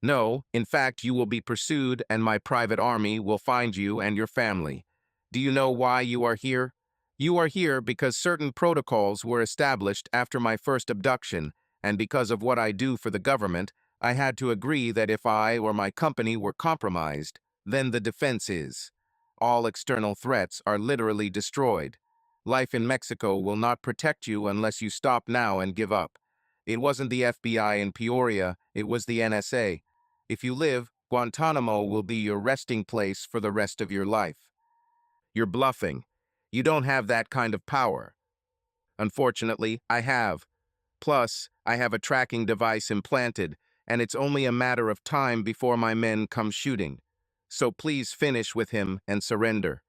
No, in fact, you will be pursued and my private army will find you and your family. Do you know why you are here? You are here because certain protocols were established after my first abduction, and because of what I do for the government, I had to agree that if I or my company were compromised, then the defense is. All external threats are literally destroyed. Life in Mexico will not protect you unless you stop now and give up. It wasn't the FBI in Peoria, it was the NSA. If you live, Guantanamo will be your resting place for the rest of your life. You're bluffing. You don't have that kind of power. Unfortunately, I have. Plus, I have a tracking device implanted, and it's only a matter of time before my men come shooting. So please finish with him and surrender.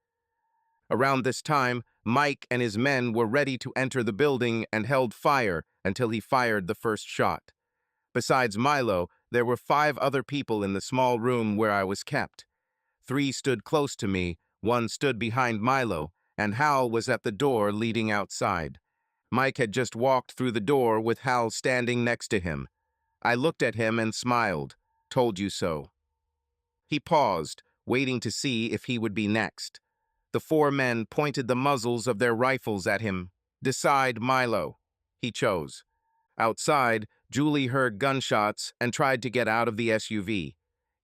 Around this time, Mike and his men were ready to enter the building and held fire until he fired the first shot. Besides Milo, there were 5 other people in the small room where I was kept. 3 stood close to me, 1 stood behind Milo, and Hal was at the door leading outside. Mike had just walked through the door with Hal standing next to him. I looked at him and smiled. Told you so. He paused, waiting to see if he would be next. The 4 men pointed the muzzles of their rifles at him. Decide Milo. He chose. Outside, Julie heard gunshots and tried to get out of the SUV.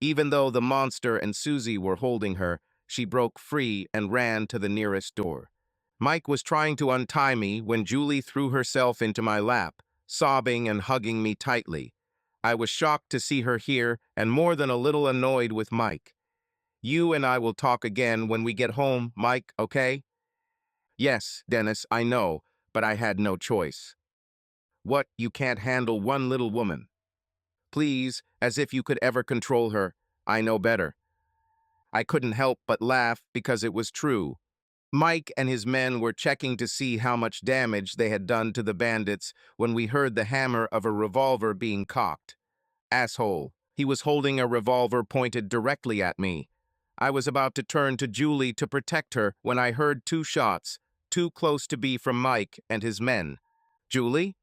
Even though the monster and Susie were holding her, she broke free and ran to the nearest door. Mike was trying to untie me when Julie threw herself into my lap, sobbing and hugging me tightly. I was shocked to see her here and more than a little annoyed with Mike. You and I will talk again when we get home, Mike, okay? Yes, Dennis, I know, but I had no choice. What, you can't handle one little woman? Please, as if you could ever control her. I know better. I couldn't help but laugh because it was true. Mike and his men were checking to see how much damage they had done to the bandits when we heard the hammer of a revolver being cocked. Asshole. He was holding a revolver pointed directly at me. I was about to turn to Julie to protect her when I heard 2 shots, too close to be from Mike and his men. Julie?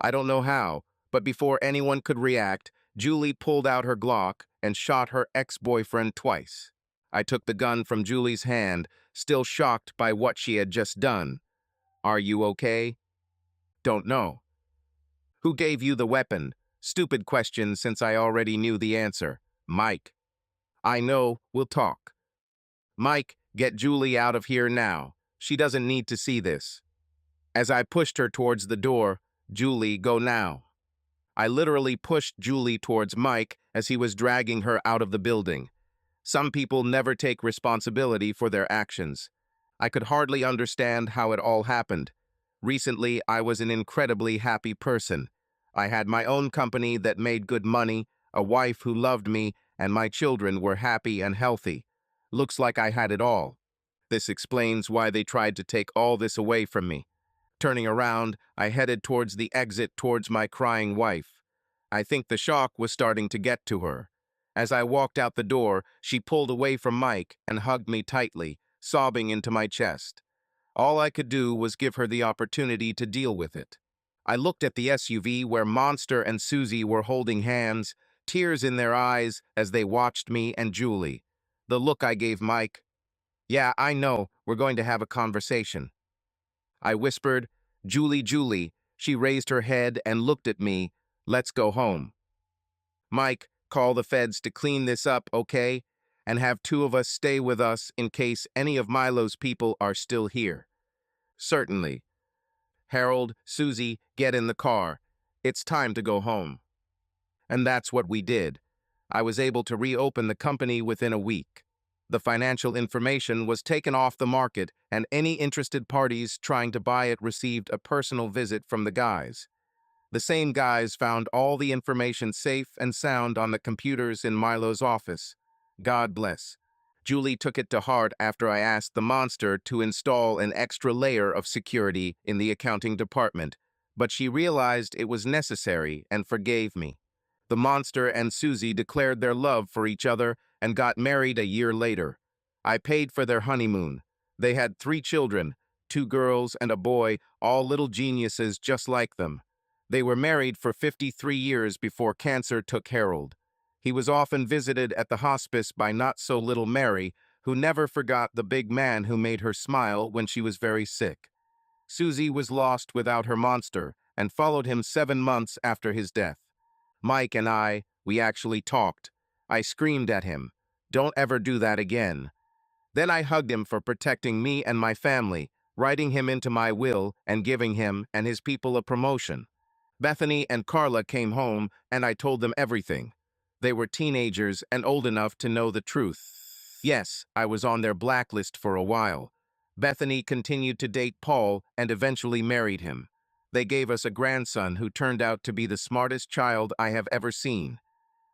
I don't know how, but before anyone could react, Julie pulled out her Glock and shot her ex-boyfriend twice. I took the gun from Julie's hand, still shocked by what she had just done. Are you okay? Don't know. Who gave you the weapon? Stupid question since I already knew the answer. Mike. I know, we'll talk. Mike, get Julie out of here now. She doesn't need to see this. As I pushed her towards the door, Julie, go now. I literally pushed Julie towards Mike as he was dragging her out of the building. Some people never take responsibility for their actions. I could hardly understand how it all happened. Recently, I was an incredibly happy person. I had my own company that made good money, a wife who loved me, and my children were happy and healthy. Looks like I had it all. This explains why they tried to take all this away from me. Turning around, I headed towards the exit towards my crying wife. I think the shock was starting to get to her. As I walked out the door, she pulled away from Mike and hugged me tightly, sobbing into my chest. All I could do was give her the opportunity to deal with it. I looked at the SUV where Monster and Susie were holding hands, tears in their eyes as they watched me and Julie. The look I gave Mike. Yeah, I know, we're going to have a conversation. I whispered, Julie, Julie. She raised her head and looked at me. Let's go home. Mike, call the feds to clean this up, okay? And have 2 of us stay with us in case any of Milo's people are still here. Certainly. Harold, Susie, get in the car. It's time to go home. And that's what we did. I was able to reopen the company within a week. The financial information was taken off the market, and any interested parties trying to buy it received a personal visit from the guys. The same guys found all the information safe and sound on the computers in Milo's office. God bless. Julie took it to heart after I asked the monster to install an extra layer of security in the accounting department, but she realized it was necessary and forgave me. The monster and Susie declared their love for each other and got married a year later. I paid for their honeymoon. They had 3 children, 2 girls and a boy, all little geniuses just like them. They were married for 53 years before cancer took Harold. He was often visited at the hospice by not-so-little Mary, who never forgot the big man who made her smile when she was very sick. Susie was lost without her monster and followed him 7 months after his death. Mike and we actually talked. I screamed at him, "Don't ever do that again." Then I hugged him for protecting me and my family, writing him into my will and giving him and his people a promotion. Bethany and Carla came home and I told them everything. They were teenagers and old enough to know the truth. Yes, I was on their blacklist for a while. Bethany continued to date Paul and eventually married him. They gave us a grandson who turned out to be the smartest child I have ever seen.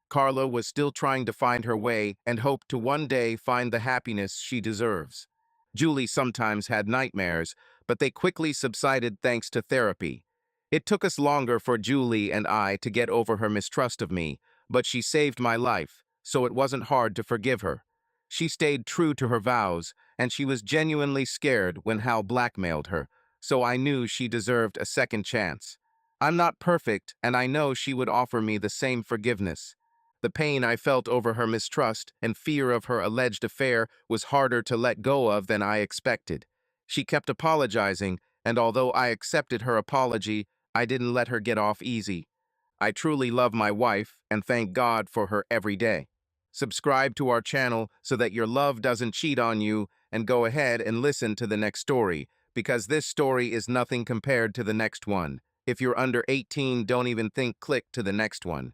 Carla was still trying to find her way and hoped to one day find the happiness she deserves. Julie sometimes had nightmares, but they quickly subsided thanks to therapy. It took us longer for Julie and I to get over her mistrust of me, but she saved my life, so it wasn't hard to forgive her. She stayed true to her vows, and she was genuinely scared when Hal blackmailed her, so I knew she deserved a second chance. I'm not perfect, and I know she would offer me the same forgiveness. The pain I felt over her mistrust and fear of her alleged affair was harder to let go of than I expected. She kept apologizing, and although I accepted her apology, I didn't let her get off easy. I truly love my wife and thank God for her every day. Subscribe to our channel so that your love doesn't cheat on you, and go ahead and listen to the next story, because this story is nothing compared to the next one. If you're under 18, don't even think click to the next one.